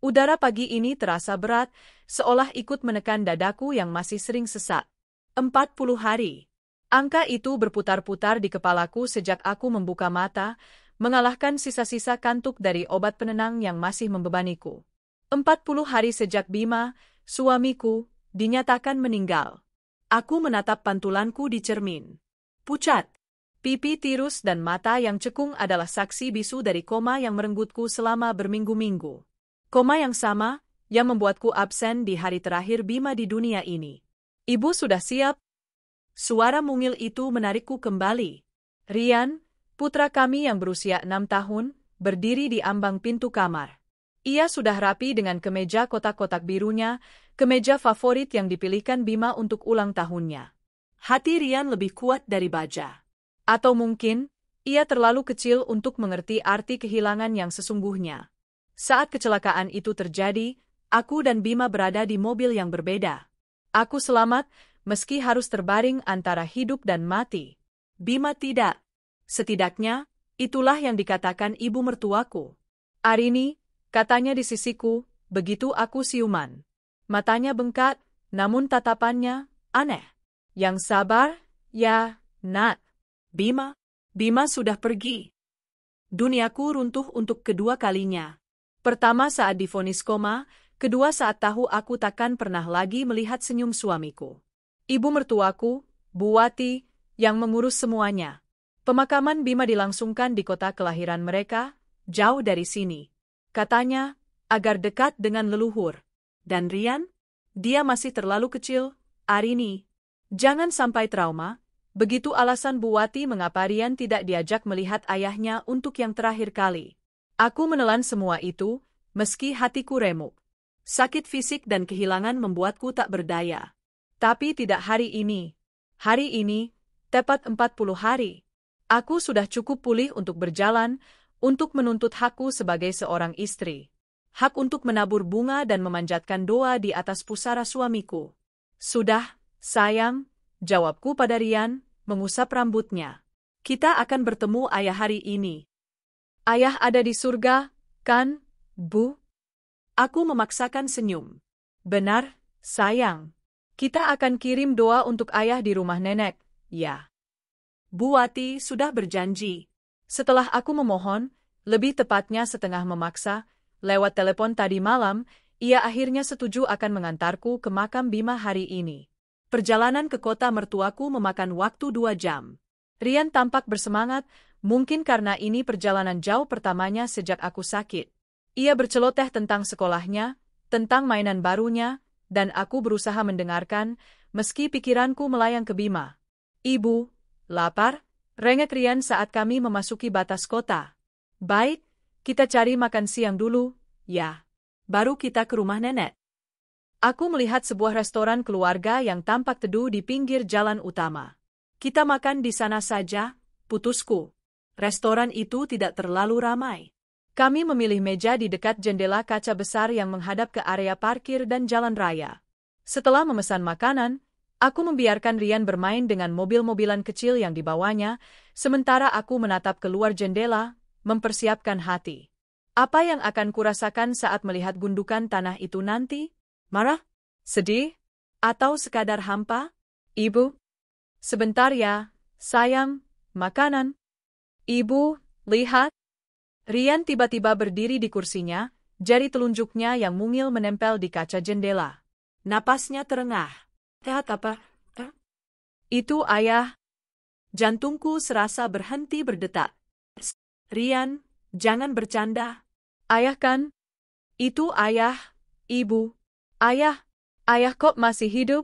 Udara pagi ini terasa berat, seolah ikut menekan dadaku yang masih sering sesak. 40 hari. Angka itu berputar-putar di kepalaku sejak aku membuka mata, mengalahkan sisa-sisa kantuk dari obat penenang yang masih membebaniku. 40 hari sejak Bima, suamiku, dinyatakan meninggal. Aku menatap pantulanku di cermin. Pucat. Pipi tirus dan mata yang cekung adalah saksi bisu dari koma yang merenggutku selama berminggu-minggu. Koma yang sama, yang membuatku absen di hari terakhir Bima di dunia ini. Ibu sudah siap? Suara mungil itu menarikku kembali. Rian, putra kami yang berusia 6 tahun, berdiri di ambang pintu kamar. Ia sudah rapi dengan kemeja kotak-kotak birunya, kemeja favorit yang dipilihkan Bima untuk ulang tahunnya. Hati Rian lebih kuat dari baja. Atau mungkin, ia terlalu kecil untuk mengerti arti kehilangan yang sesungguhnya. Saat kecelakaan itu terjadi, aku dan Bima berada di mobil yang berbeda. Aku selamat, meski harus terbaring antara hidup dan mati. Bima tidak. Setidaknya, itulah yang dikatakan ibu mertuaku. Arini, katanya di sisiku, begitu aku siuman. Matanya bengkak, namun tatapannya aneh. Yang sabar, ya, Nat. Bima sudah pergi. Duniaku runtuh untuk kedua kalinya. Pertama saat divonis koma, kedua saat tahu aku takkan pernah lagi melihat senyum suamiku. Ibu mertuaku, Bu Wati, yang mengurus semuanya. Pemakaman Bima dilangsungkan di kota kelahiran mereka, jauh dari sini. Katanya, agar dekat dengan leluhur. Dan Rian? Dia masih terlalu kecil, Arini. Jangan sampai trauma. Begitu alasan Bu Wati mengapa Rian tidak diajak melihat ayahnya untuk yang terakhir kali. Aku menelan semua itu, meski hatiku remuk. Sakit fisik dan kehilangan membuatku tak berdaya. Tapi tidak hari ini. Hari ini, tepat 40 hari. Aku sudah cukup pulih untuk berjalan, untuk menuntut hakku sebagai seorang istri. Hak untuk menabur bunga dan memanjatkan doa di atas pusara suamiku. Sudah, sayang, jawabku pada Rian, mengusap rambutnya. Kita akan bertemu ayah hari ini. Ayah ada di surga, kan, Bu? Aku memaksakan senyum. Benar, sayang. Kita akan kirim doa untuk ayah di rumah nenek, ya. Bu Wati sudah berjanji. Setelah aku memohon, lebih tepatnya setengah memaksa, lewat telepon tadi malam, ia akhirnya setuju akan mengantarku ke makam Bima hari ini. Perjalanan ke kota mertuaku memakan waktu 2 jam. Rian tampak bersemangat, mungkin karena ini perjalanan jauh pertamanya sejak aku sakit. Ia berceloteh tentang sekolahnya, tentang mainan barunya, dan aku berusaha mendengarkan, meski pikiranku melayang ke Bima. Ibu, lapar? Rengek Rian saat kami memasuki batas kota. Baik, kita cari makan siang dulu, ya. Baru kita ke rumah nenek. Aku melihat sebuah restoran keluarga yang tampak teduh di pinggir jalan utama. Kita makan di sana saja, putusku. Restoran itu tidak terlalu ramai. Kami memilih meja di dekat jendela kaca besar yang menghadap ke area parkir dan jalan raya. Setelah memesan makanan, aku membiarkan Rian bermain dengan mobil-mobilan kecil yang dibawanya, sementara aku menatap keluar jendela, mempersiapkan hati. Apa yang akan kurasakan saat melihat gundukan tanah itu nanti? Marah? Sedih? Atau sekadar hampa? Ibu? Sebentar ya, sayang, makanan. Ibu, lihat. Rian tiba-tiba berdiri di kursinya, jari telunjuknya yang mungil menempel di kaca jendela. Napasnya terengah. Lihat apa? Itu ayah. Jantungku serasa berhenti berdetak. Rian, jangan bercanda. Ayah kan? Itu ayah, ibu. Ayah kok masih hidup?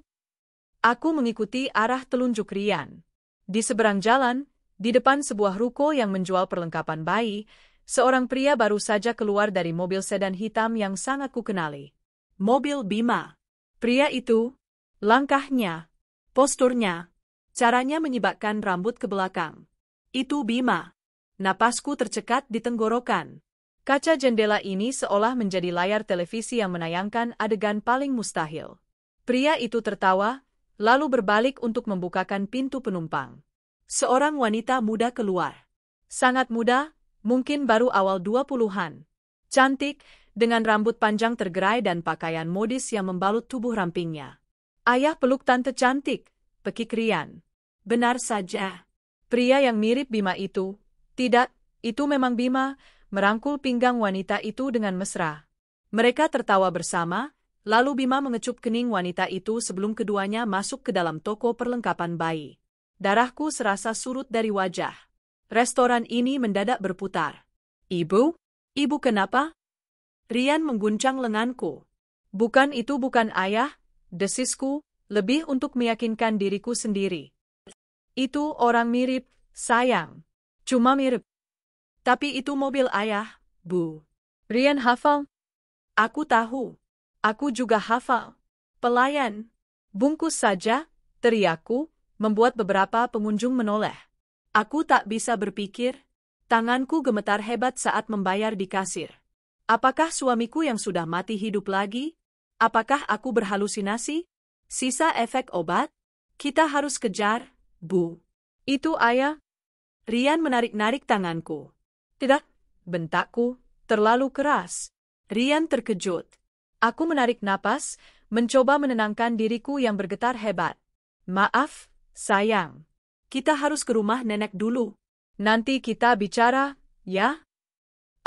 Aku mengikuti arah telunjuk Rian. Di seberang jalan, di depan sebuah ruko yang menjual perlengkapan bayi, seorang pria baru saja keluar dari mobil sedan hitam yang sangat kukenali. Mobil Bima. Pria itu, langkahnya, posturnya, caranya menyibakkan rambut ke belakang. Itu Bima. Napasku tercekat di tenggorokan. Kaca jendela ini seolah menjadi layar televisi yang menayangkan adegan paling mustahil. Pria itu tertawa, lalu berbalik untuk membukakan pintu penumpang. Seorang wanita muda keluar. Sangat muda, mungkin baru awal 20-an. Cantik, dengan rambut panjang tergerai dan pakaian modis yang membalut tubuh rampingnya. Ayah peluk tante cantik, pekik Rian. Benar saja. Pria yang mirip Bima itu. Tidak, itu memang Bima, merangkul pinggang wanita itu dengan mesra. Mereka tertawa bersama, lalu Bima mengecup kening wanita itu sebelum keduanya masuk ke dalam toko perlengkapan bayi. Darahku serasa surut dari wajah. Restoran ini mendadak berputar. Ibu? Ibu kenapa? Rian mengguncang lenganku. Bukan itu bukan ayah, desisku, lebih untuk meyakinkan diriku sendiri. Itu orang mirip, sayang. Cuma mirip. Tapi itu mobil ayah, Bu. Rian hafal? Aku tahu. Aku juga hafal. Pelayan. Bungkus saja, teriakku, membuat beberapa pengunjung menoleh. Aku tak bisa berpikir. Tanganku gemetar hebat saat membayar di kasir. Apakah suamiku yang sudah mati hidup lagi? Apakah aku berhalusinasi? Sisa efek obat? Kita harus kejar, Bu. Itu ayah. Rian menarik-narik tanganku. Tidak, bentakku, terlalu keras. Rian terkejut. Aku menarik napas, mencoba menenangkan diriku yang bergetar hebat. Maaf, sayang. Kita harus ke rumah nenek dulu. Nanti kita bicara, ya?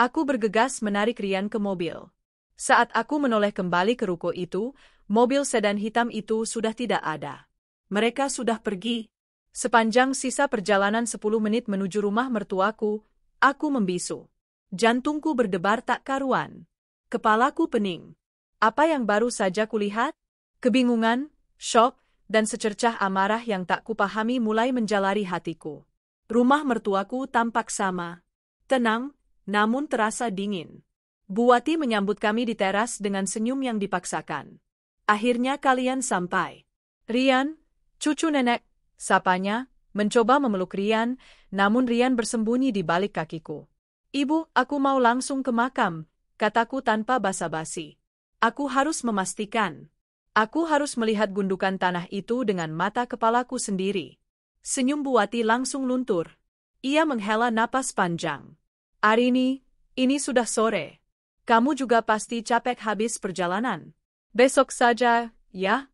Aku bergegas menarik Rian ke mobil. Saat aku menoleh kembali ke ruko itu, mobil sedan hitam itu sudah tidak ada. Mereka sudah pergi. Sepanjang sisa perjalanan 10 menit menuju rumah mertuaku, aku membisu. Jantungku berdebar tak karuan. Kepalaku pening. Apa yang baru saja kulihat? Kebingungan, syok, dan secercah amarah yang tak kupahami mulai menjalari hatiku. Rumah mertuaku tampak sama. Tenang, namun terasa dingin. Bu Wati menyambut kami di teras dengan senyum yang dipaksakan. Akhirnya kalian sampai. Rian, cucu nenek, sapanya, mencoba memeluk Rian, namun Rian bersembunyi di balik kakiku. Ibu, aku mau langsung ke makam, kataku tanpa basa-basi. Aku harus memastikan. Aku harus melihat gundukan tanah itu dengan mata kepalaku sendiri. Senyum Bu Wati langsung luntur. Ia menghela napas panjang. Arini, ini sudah sore. Kamu juga pasti capek habis perjalanan. Besok saja, ya?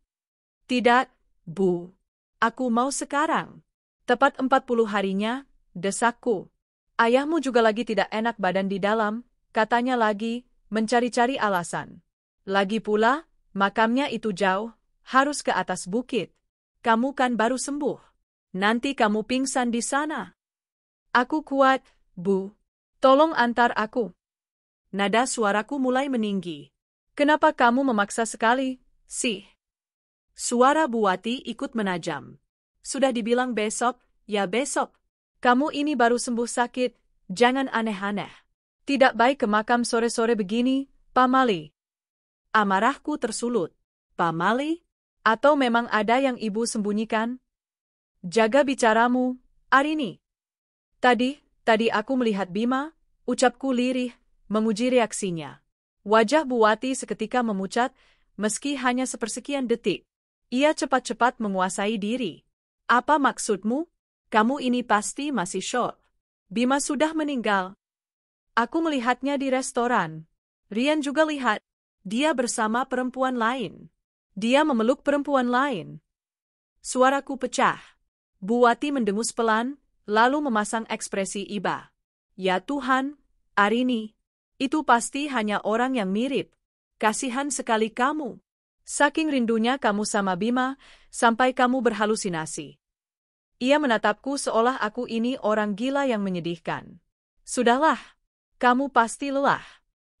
Tidak, Bu. Aku mau sekarang. Tepat 40 harinya, desakku. Ayahmu juga lagi tidak enak badan di dalam, katanya lagi, mencari-cari alasan. Lagi pula, makamnya itu jauh, harus ke atas bukit. Kamu kan baru sembuh. Nanti kamu pingsan di sana. Aku kuat, Bu. Tolong antar aku. Nada suaraku mulai meninggi. Kenapa kamu memaksa sekali, sih? Suara Bu Wati ikut menajam. Sudah dibilang besok, ya besok. Kamu ini baru sembuh sakit, jangan aneh-aneh. Tidak baik ke makam sore-sore begini, Pamali. Amarahku tersulut. Pamali? Atau memang ada yang ibu sembunyikan? Jaga bicaramu, Arini. Tadi aku melihat Bima, ucapku lirih, menguji reaksinya. Wajah Bu Wati seketika memucat, meski hanya sepersekian detik. Ia cepat-cepat menguasai diri. Apa maksudmu? Kamu ini pasti masih syok. Bima sudah meninggal. Aku melihatnya di restoran. Rian juga lihat. Dia bersama perempuan lain. Dia memeluk perempuan lain. Suaraku pecah. Bu Wati mendengus pelan, lalu memasang ekspresi iba. Ya Tuhan, Arini, itu pasti hanya orang yang mirip. Kasihan sekali kamu. Saking rindunya kamu sama Bima, sampai kamu berhalusinasi. Ia menatapku seolah aku ini orang gila yang menyedihkan. Sudahlah, kamu pasti lelah.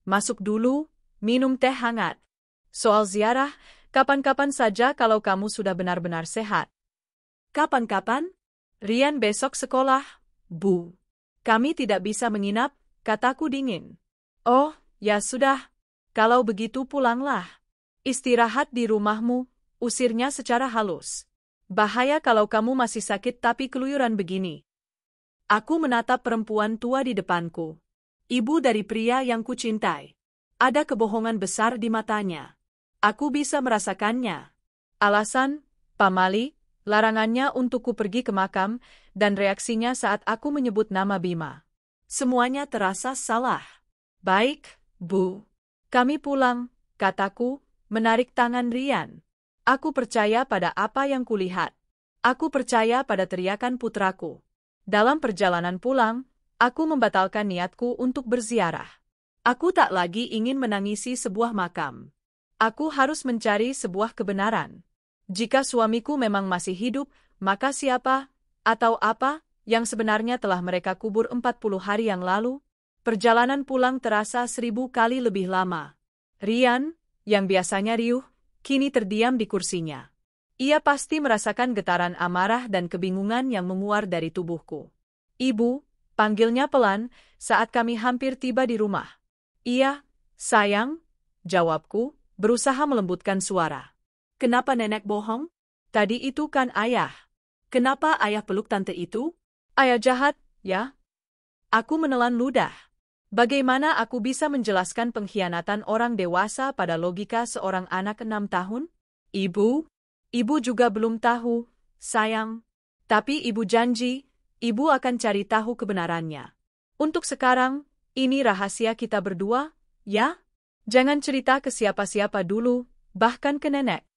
Masuk dulu, minum teh hangat. Soal ziarah, kapan-kapan saja kalau kamu sudah benar-benar sehat. Kapan-kapan? Rian besok sekolah, Bu. Kami tidak bisa menginap, kataku dingin. Oh, ya sudah. Kalau begitu pulanglah. Istirahat di rumahmu, usirnya secara halus. Bahaya kalau kamu masih sakit tapi keluyuran begini. Aku menatap perempuan tua di depanku. Ibu dari pria yang kucintai. Ada kebohongan besar di matanya. Aku bisa merasakannya. Alasan, Pamali, larangannya untukku pergi ke makam, dan reaksinya saat aku menyebut nama Bima. Semuanya terasa salah. Baik, Bu. Kami pulang, kataku, menarik tangan Rian. Aku percaya pada apa yang kulihat. Aku percaya pada teriakan putraku. Dalam perjalanan pulang, aku membatalkan niatku untuk berziarah. Aku tak lagi ingin menangisi sebuah makam. Aku harus mencari sebuah kebenaran. Jika suamiku memang masih hidup, maka siapa, atau apa, yang sebenarnya telah mereka kubur 40 hari yang lalu? Perjalanan pulang terasa 1000 kali lebih lama. Rian, yang biasanya riuh, kini terdiam di kursinya. Ia pasti merasakan getaran amarah dan kebingungan yang menguar dari tubuhku. Ibu, panggilnya pelan, saat kami hampir tiba di rumah. Iya, sayang, jawabku, berusaha melembutkan suara. Kenapa nenek bohong? Tadi itu kan ayah. Kenapa ayah peluk tante itu? Ayah jahat, ya? Aku menelan ludah. Bagaimana aku bisa menjelaskan pengkhianatan orang dewasa pada logika seorang anak 6 tahun? Ibu juga belum tahu, sayang. Tapi ibu janji, ibu akan cari tahu kebenarannya. Untuk sekarang, ini rahasia kita berdua, ya? Jangan cerita ke siapa-siapa dulu, bahkan ke nenek.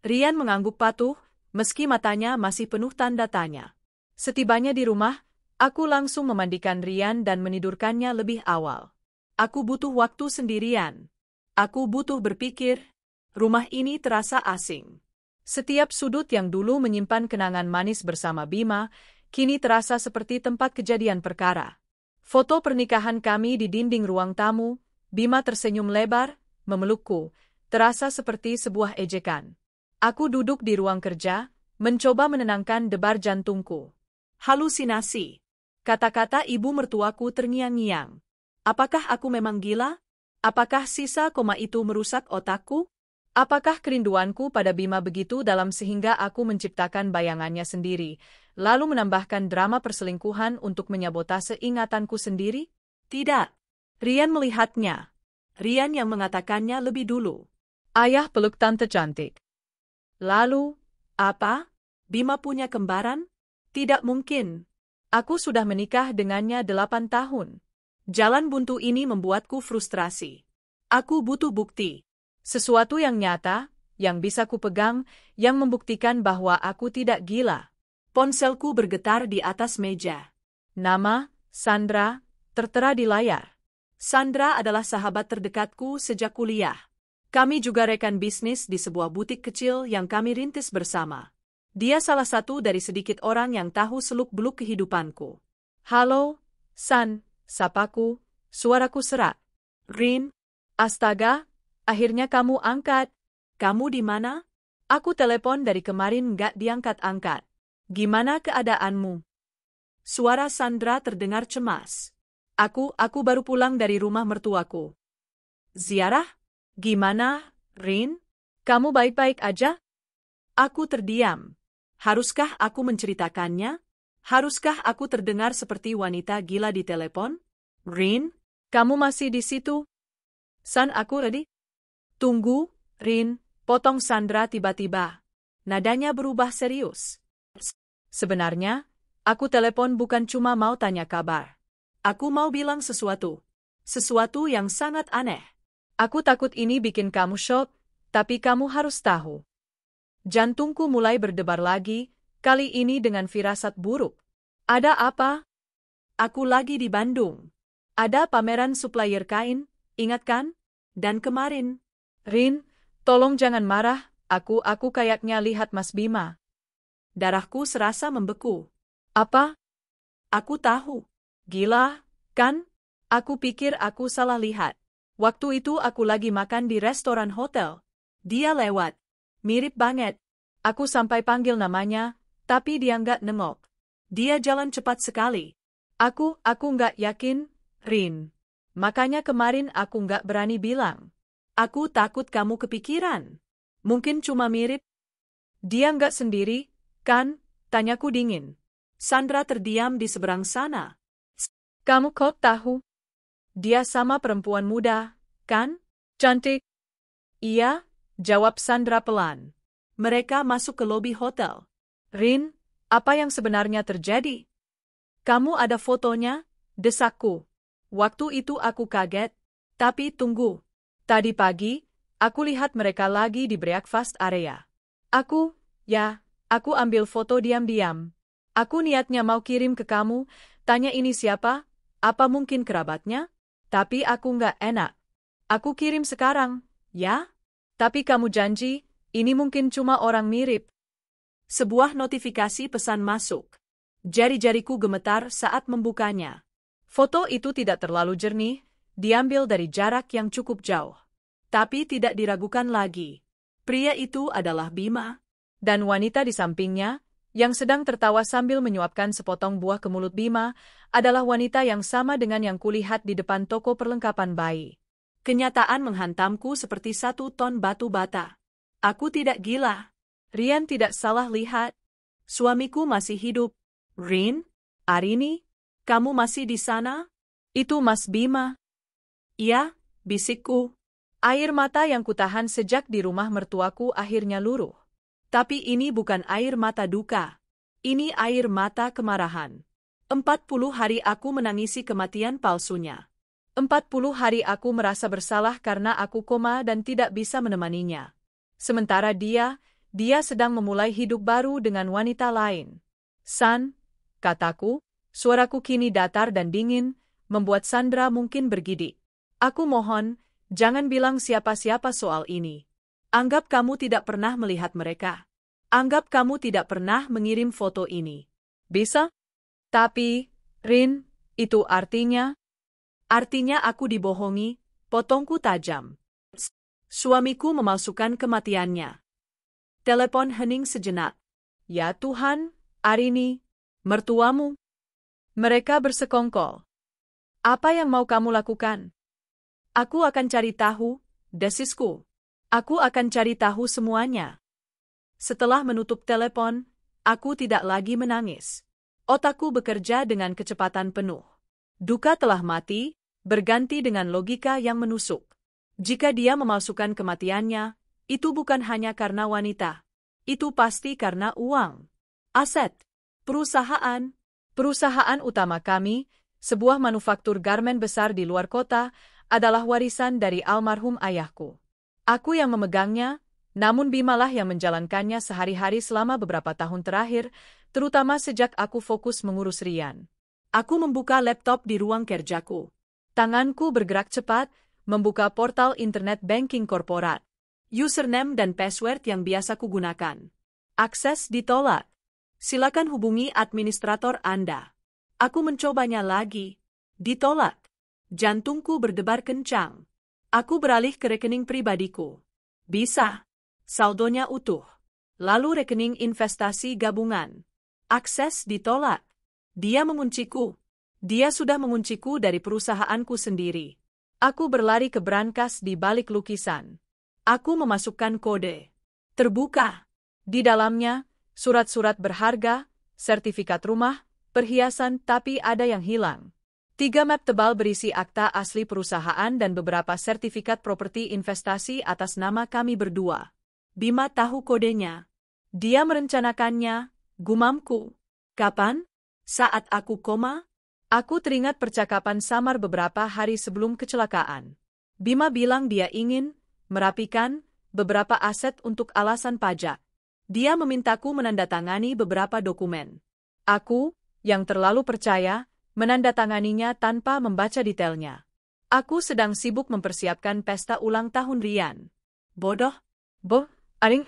Rian mengangguk patuh, meski matanya masih penuh tanda tanya. Setibanya di rumah, aku langsung memandikan Rian dan menidurkannya lebih awal. Aku butuh waktu sendirian. Aku butuh berpikir. Rumah ini terasa asing. Setiap sudut yang dulu menyimpan kenangan manis bersama Bima, kini terasa seperti tempat kejadian perkara. Foto pernikahan kami di dinding ruang tamu, Bima tersenyum lebar, memelukku, terasa seperti sebuah ejekan. Aku duduk di ruang kerja, mencoba menenangkan debar jantungku. Halusinasi. Kata-kata ibu mertuaku terngiang-ngiang. Apakah aku memang gila? Apakah sisa koma itu merusak otakku? Apakah kerinduanku pada Bima begitu dalam sehingga aku menciptakan bayangannya sendiri, lalu menambahkan drama perselingkuhan untuk menyabotase ingatanku sendiri? Tidak. Rian melihatnya. Rian yang mengatakannya lebih dulu. Ayah peluk tante cantik. Lalu, apa? Bima punya kembaran? Tidak mungkin. Aku sudah menikah dengannya 8 tahun. Jalan buntu ini membuatku frustrasi. Aku butuh bukti. Sesuatu yang nyata, yang bisa kupegang, yang membuktikan bahwa aku tidak gila. Ponselku bergetar di atas meja. Nama, Sandra, tertera di layar. Sandra adalah sahabat terdekatku sejak kuliah. Kami juga rekan bisnis di sebuah butik kecil yang kami rintis bersama. Dia salah satu dari sedikit orang yang tahu seluk-beluk kehidupanku. Halo, San, sapaku, suaraku serak. Rin, astaga, akhirnya kamu angkat. Kamu di mana? Aku telepon dari kemarin nggak diangkat-angkat. Gimana keadaanmu? Suara Sandra terdengar cemas. Aku baru pulang dari rumah mertuaku. Ziarah? Gimana, Rin? Kamu baik-baik aja? Aku terdiam. Haruskah aku menceritakannya? Haruskah aku terdengar seperti wanita gila di telepon? Rin, kamu masih di situ? San, aku ready? Tunggu, Rin, potong Sandra tiba-tiba. Nadanya berubah serius. Sebenarnya, aku telepon bukan cuma mau tanya kabar. Aku mau bilang sesuatu. Sesuatu yang sangat aneh. Aku takut ini bikin kamu shock, tapi kamu harus tahu. Jantungku mulai berdebar lagi, kali ini dengan firasat buruk. Ada apa? Aku lagi di Bandung. Ada pameran supplier kain, ingat kan? Dan kemarin. Rin, tolong jangan marah, aku kayaknya lihat Mas Bima. Darahku serasa membeku. Apa? Aku tahu. Gila, kan? Aku pikir aku salah lihat. Waktu itu aku lagi makan di restoran hotel. Dia lewat. Mirip banget. Aku sampai panggil namanya, tapi dia nggak nengok. Dia jalan cepat sekali. Aku nggak yakin, Rin. Makanya kemarin aku nggak berani bilang. Aku takut kamu kepikiran. Mungkin cuma mirip. Dia nggak sendiri, kan? Tanyaku dingin. Sandra terdiam di seberang sana. Kamu kok tahu? Dia sama perempuan muda, kan? Cantik. Iya, jawab Sandra pelan. Mereka masuk ke lobi hotel. Rin, apa yang sebenarnya terjadi? Kamu ada fotonya? Desakku. Waktu itu aku kaget. Tapi tunggu. Tadi pagi, aku lihat mereka lagi di breakfast area. Aku ambil foto diam-diam. Aku niatnya mau kirim ke kamu, tanya ini siapa, apa mungkin kerabatnya? Tapi aku nggak enak. Aku kirim sekarang, ya? Tapi kamu janji, ini mungkin cuma orang mirip. Sebuah notifikasi pesan masuk. Jari-jariku gemetar saat membukanya. Foto itu tidak terlalu jernih, diambil dari jarak yang cukup jauh. Tapi tidak diragukan lagi. Pria itu adalah Bima. Dan wanita di sampingnya, yang sedang tertawa sambil menyuapkan sepotong buah ke mulut Bima, adalah wanita yang sama dengan yang kulihat di depan toko perlengkapan bayi. Kenyataan menghantamku seperti 1 ton batu bata. Aku tidak gila. Rian tidak salah lihat. Suamiku masih hidup. Rin? Arini? Kamu masih di sana? Itu Mas Bima. Iya, bisikku. Air mata yang kutahan sejak di rumah mertuaku akhirnya luruh. Tapi ini bukan air mata duka. Ini air mata kemarahan. 40 hari aku menangisi kematian palsunya. 40 hari aku merasa bersalah karena aku koma dan tidak bisa menemaninya. Sementara dia sedang memulai hidup baru dengan wanita lain. San, kataku, suaraku kini datar dan dingin, membuat Sandra mungkin bergidik. Aku mohon, jangan bilang siapa-siapa soal ini. Anggap kamu tidak pernah melihat mereka. Anggap kamu tidak pernah mengirim foto ini. Bisa? Tapi, Rin, itu artinya? Artinya aku dibohongi, potongku tajam. Suamiku memalsukan kematiannya. Telepon hening sejenak. Ya Tuhan, Arini, mertuamu. Mereka bersekongkol. Apa yang mau kamu lakukan? Aku akan cari tahu, desisku. Aku akan cari tahu semuanya. Setelah menutup telepon, aku tidak lagi menangis. Otakku bekerja dengan kecepatan penuh. Duka telah mati, berganti dengan logika yang menusuk. Jika dia memalsukan kematiannya, itu bukan hanya karena wanita. Itu pasti karena uang. Aset. Perusahaan. Perusahaan utama kami, sebuah manufaktur garmen besar di luar kota, adalah warisan dari almarhum ayahku. Aku yang memegangnya, namun Bimalah yang menjalankannya sehari-hari selama beberapa tahun terakhir, terutama sejak aku fokus mengurus Rian. Aku membuka laptop di ruang kerjaku. Tanganku bergerak cepat, membuka portal internet banking korporat. Username dan password yang biasa kugunakan. Akses ditolak. Silakan hubungi administrator Anda. Aku mencobanya lagi. Ditolak. Jantungku berdebar kencang. Aku beralih ke rekening pribadiku. Bisa. Saldonya utuh. Lalu rekening investasi gabungan. Akses ditolak. Dia mengunciku. Dia sudah mengunciku dari perusahaanku sendiri. Aku berlari ke brankas di balik lukisan. Aku memasukkan kode. Terbuka. Di dalamnya, surat-surat berharga, sertifikat rumah, perhiasan, tapi ada yang hilang. 3 map tebal berisi akta asli perusahaan dan beberapa sertifikat properti investasi atas nama kami berdua. Bima tahu kodenya. Dia merencanakannya, gumamku. Kapan? Saat aku koma? Aku teringat percakapan samar beberapa hari sebelum kecelakaan. Bima bilang dia ingin merapikan beberapa aset untuk alasan pajak. Dia memintaku menandatangani beberapa dokumen. Aku, yang terlalu percaya, menandatanganinya tanpa membaca detailnya. Aku sedang sibuk mempersiapkan pesta ulang tahun Rian. Bodoh. Aring.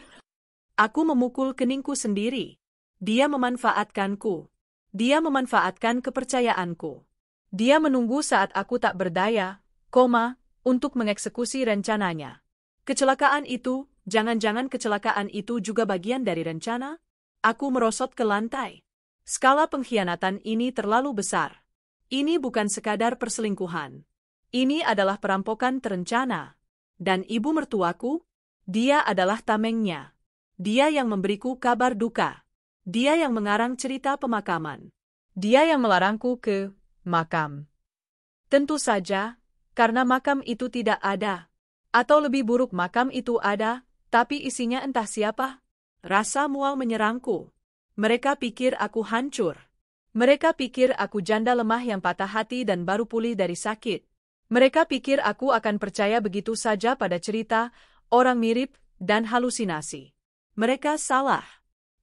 Aku memukul keningku sendiri. Dia memanfaatkanku. Dia memanfaatkan kepercayaanku. Dia menunggu saat aku tak berdaya, untuk mengeksekusi rencananya. Kecelakaan itu, jangan-jangan kecelakaan itu juga bagian dari rencana? Aku merosot ke lantai. Skala pengkhianatan ini terlalu besar. Ini bukan sekadar perselingkuhan. Ini adalah perampokan terencana. Dan ibu mertuaku? Dia adalah tamengnya. Dia yang memberiku kabar duka. Dia yang mengarang cerita pemakaman. Dia yang melarangku ke makam. Tentu saja, karena makam itu tidak ada. Atau lebih buruk makam itu ada, tapi isinya entah siapa. Rasa mual menyerangku. Mereka pikir aku hancur. Mereka pikir aku janda lemah yang patah hati dan baru pulih dari sakit. Mereka pikir aku akan percaya begitu saja pada cerita, orang mirip, dan halusinasi. Mereka salah.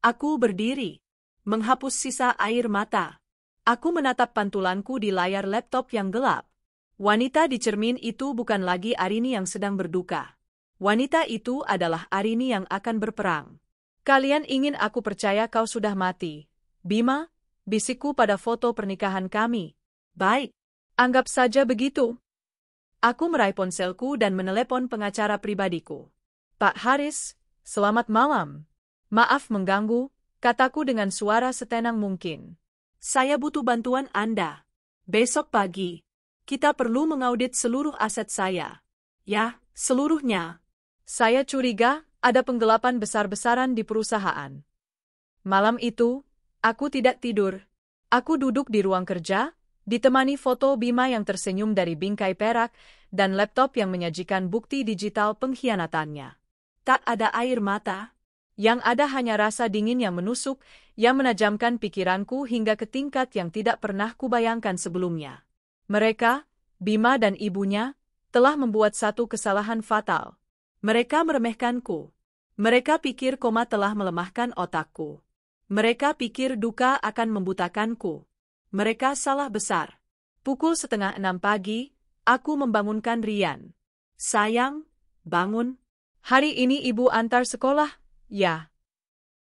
Aku berdiri, menghapus sisa air mata. Aku menatap pantulanku di layar laptop yang gelap. Wanita di cermin itu bukan lagi Arini yang sedang berduka. Wanita itu adalah Arini yang akan berperang. Kalian ingin aku percaya kau sudah mati, Bima? Bisikku pada foto pernikahan kami. Baik, anggap saja begitu. Aku meraih ponselku dan menelepon pengacara pribadiku. Pak Haris, selamat malam. Maaf mengganggu, kataku dengan suara setenang mungkin. Saya butuh bantuan Anda. Besok pagi, kita perlu mengaudit seluruh aset saya. Ya, seluruhnya. Saya curiga ada penggelapan besar-besaran di perusahaan. Malam itu, aku tidak tidur. Aku duduk di ruang kerja, ditemani foto Bima yang tersenyum dari bingkai perak, dan laptop yang menyajikan bukti digital pengkhianatannya. Tak ada air mata. Yang ada hanya rasa dingin yang menusuk, yang menajamkan pikiranku hingga ke tingkat yang tidak pernah kubayangkan sebelumnya. Mereka, Bima dan ibunya, telah membuat satu kesalahan fatal. Mereka meremehkanku. Mereka pikir koma telah melemahkan otakku. Mereka pikir duka akan membutakanku. Mereka salah besar. Pukul 5:30 pagi, aku membangunkan Rian. Sayang, bangun. Hari ini ibu antar sekolah, ya.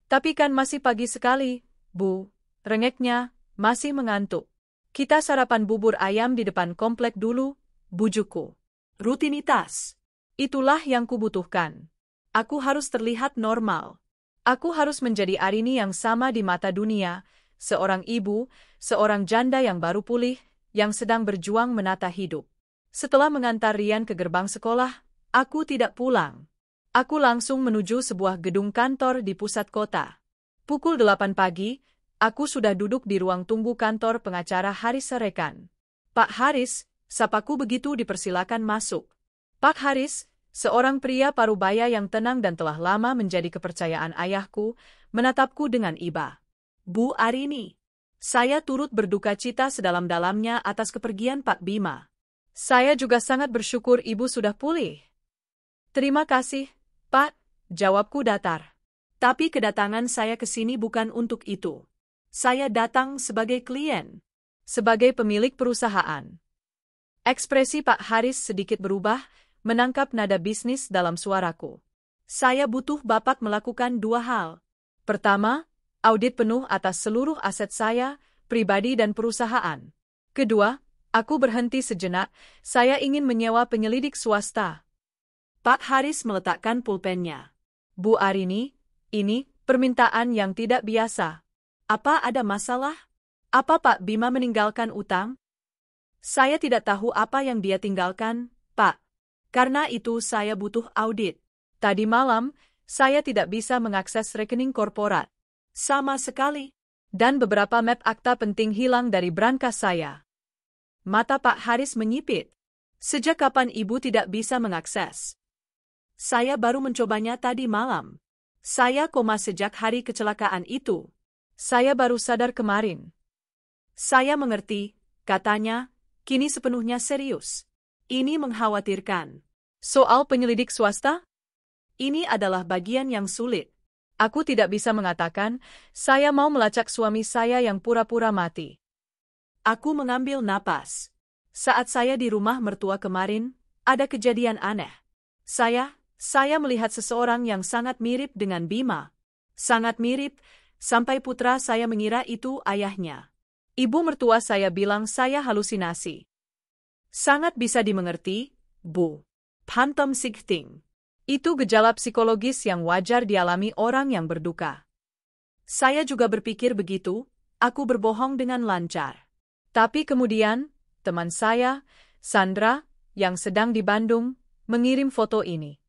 Tapi kan masih pagi sekali, Bu. Rengeknya, masih mengantuk. Kita sarapan bubur ayam di depan komplek dulu, bujukku. Rutinitas. Itulah yang kubutuhkan. Aku harus terlihat normal. Aku harus menjadi Arini yang sama di mata dunia, seorang ibu, seorang janda yang baru pulih, yang sedang berjuang menata hidup. Setelah mengantar Rian ke gerbang sekolah, aku tidak pulang. Aku langsung menuju sebuah gedung kantor di pusat kota. Pukul 8 pagi, aku sudah duduk di ruang tunggu kantor pengacara Haris Serekan. Pak Haris, sapaku begitu dipersilakan masuk. Pak Haris, seorang pria parubaya yang tenang dan telah lama menjadi kepercayaan ayahku, menatapku dengan iba. Bu Arini, saya turut berduka cita sedalam-dalamnya atas kepergian Pak Bima. Saya juga sangat bersyukur ibu sudah pulih. Terima kasih, Pak, jawabku datar. Tapi kedatangan saya ke sini bukan untuk itu. Saya datang sebagai klien, sebagai pemilik perusahaan. Ekspresi Pak Haris sedikit berubah, menangkap nada bisnis dalam suaraku. Saya butuh Bapak melakukan dua hal. Pertama, audit penuh atas seluruh aset saya, pribadi dan perusahaan. Kedua, aku berhenti sejenak, saya ingin menyewa penyelidik swasta. Pak Haris meletakkan pulpennya. Bu Arini, ini permintaan yang tidak biasa. Apa ada masalah? Apa Pak Bima meninggalkan utang? Saya tidak tahu apa yang dia tinggalkan, Pak. Karena itu saya butuh audit. Tadi malam, saya tidak bisa mengakses rekening korporat. Sama sekali. Dan beberapa map akta penting hilang dari brankas saya. Mata Pak Haris menyipit. Sejak kapan ibu tidak bisa mengakses? Saya baru mencobanya tadi malam. Saya koma sejak hari kecelakaan itu. Saya baru sadar kemarin. Saya mengerti, katanya, kini sepenuhnya serius. Ini mengkhawatirkan. Soal penyelidik swasta? Ini adalah bagian yang sulit. Aku tidak bisa mengatakan, saya mau melacak suami saya yang pura-pura mati. Aku mengambil napas. Saat saya di rumah mertua kemarin, ada kejadian aneh. Saya melihat seseorang yang sangat mirip dengan Bima. Sangat mirip, sampai putra saya mengira itu ayahnya. Ibu mertua saya bilang saya halusinasi. Sangat bisa dimengerti, Bu. Phantom shifting. Itu gejala psikologis yang wajar dialami orang yang berduka. Saya juga berpikir begitu, aku berbohong dengan lancar. Tapi kemudian, teman saya, Sandra, yang sedang di Bandung, mengirim foto ini.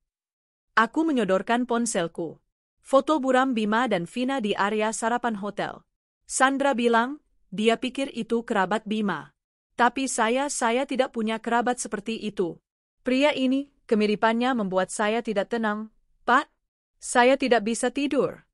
Aku menyodorkan ponselku. Foto buram Bima dan Vina di area sarapan hotel. Sandra bilang, dia pikir itu kerabat Bima. Tapi saya tidak punya kerabat seperti itu. Pria ini, kemiripannya membuat saya tidak tenang. Pak, saya tidak bisa tidur.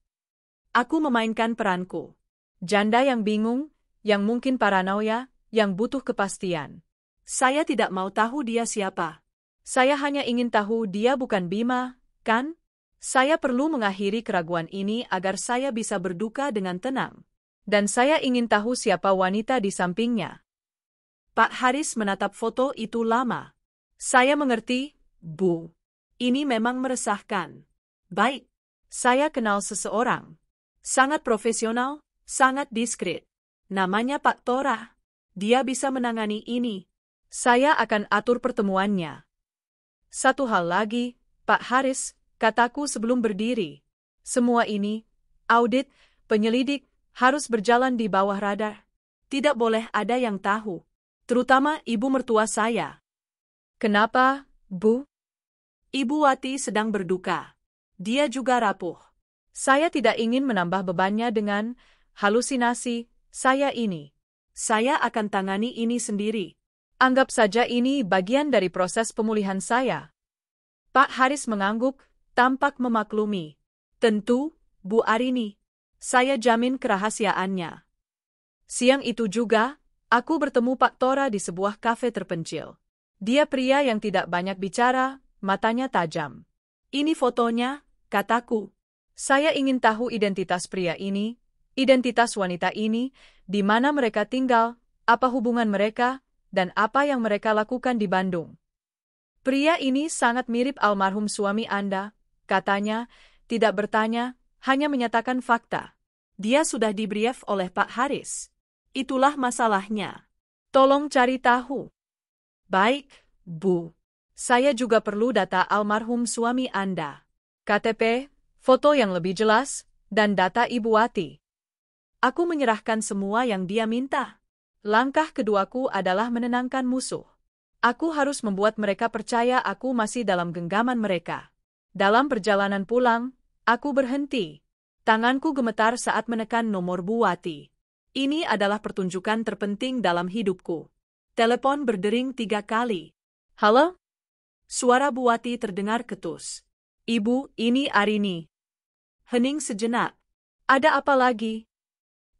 Aku memainkan peranku. Janda yang bingung, yang mungkin paranoia, yang butuh kepastian. Saya tidak mau tahu dia siapa. Saya hanya ingin tahu dia bukan Bima, kan? Saya perlu mengakhiri keraguan ini agar saya bisa berduka dengan tenang. Dan saya ingin tahu siapa wanita di sampingnya. Pak Haris menatap foto itu lama. Saya mengerti, Bu. Ini memang meresahkan. Baik, saya kenal seseorang. Sangat profesional, sangat diskret. Namanya Pak Tora. Dia bisa menangani ini. Saya akan atur pertemuannya. Satu hal lagi, Pak Haris, kataku sebelum berdiri. Semua ini, audit, penyelidik, harus berjalan di bawah radar. Tidak boleh ada yang tahu. Terutama ibu mertua saya. Kenapa, Bu? Ibu Wati sedang berduka. Dia juga rapuh. Saya tidak ingin menambah bebannya dengan halusinasi saya ini. Saya akan tangani ini sendiri. Anggap saja ini bagian dari proses pemulihan saya. Pak Haris mengangguk, tampak memaklumi. Tentu, Bu Arini. Saya jamin kerahasiaannya. Siang itu juga, aku bertemu Pak Tora di sebuah kafe terpencil. Dia pria yang tidak banyak bicara, matanya tajam. Ini fotonya, kataku. Saya ingin tahu identitas pria ini, identitas wanita ini, di mana mereka tinggal, apa hubungan mereka, dan apa yang mereka lakukan di Bandung. Pria ini sangat mirip almarhum suami Anda, katanya, tidak bertanya, hanya menyatakan fakta. Dia sudah dibrief oleh Pak Haris. Itulah masalahnya. Tolong cari tahu. Baik, Bu. Saya juga perlu data almarhum suami Anda. KTP, foto yang lebih jelas, dan data Ibu Wati. Aku menyerahkan semua yang dia minta. Langkah keduaku adalah menenangkan musuh. Aku harus membuat mereka percaya aku masih dalam genggaman mereka. Dalam perjalanan pulang, aku berhenti. Tanganku gemetar saat menekan nomor Bu Wati. Ini adalah pertunjukan terpenting dalam hidupku. Telepon berdering 3 kali. Halo? Suara Bu Wati terdengar ketus. Ibu, ini Arini. Hening sejenak. Ada apa lagi?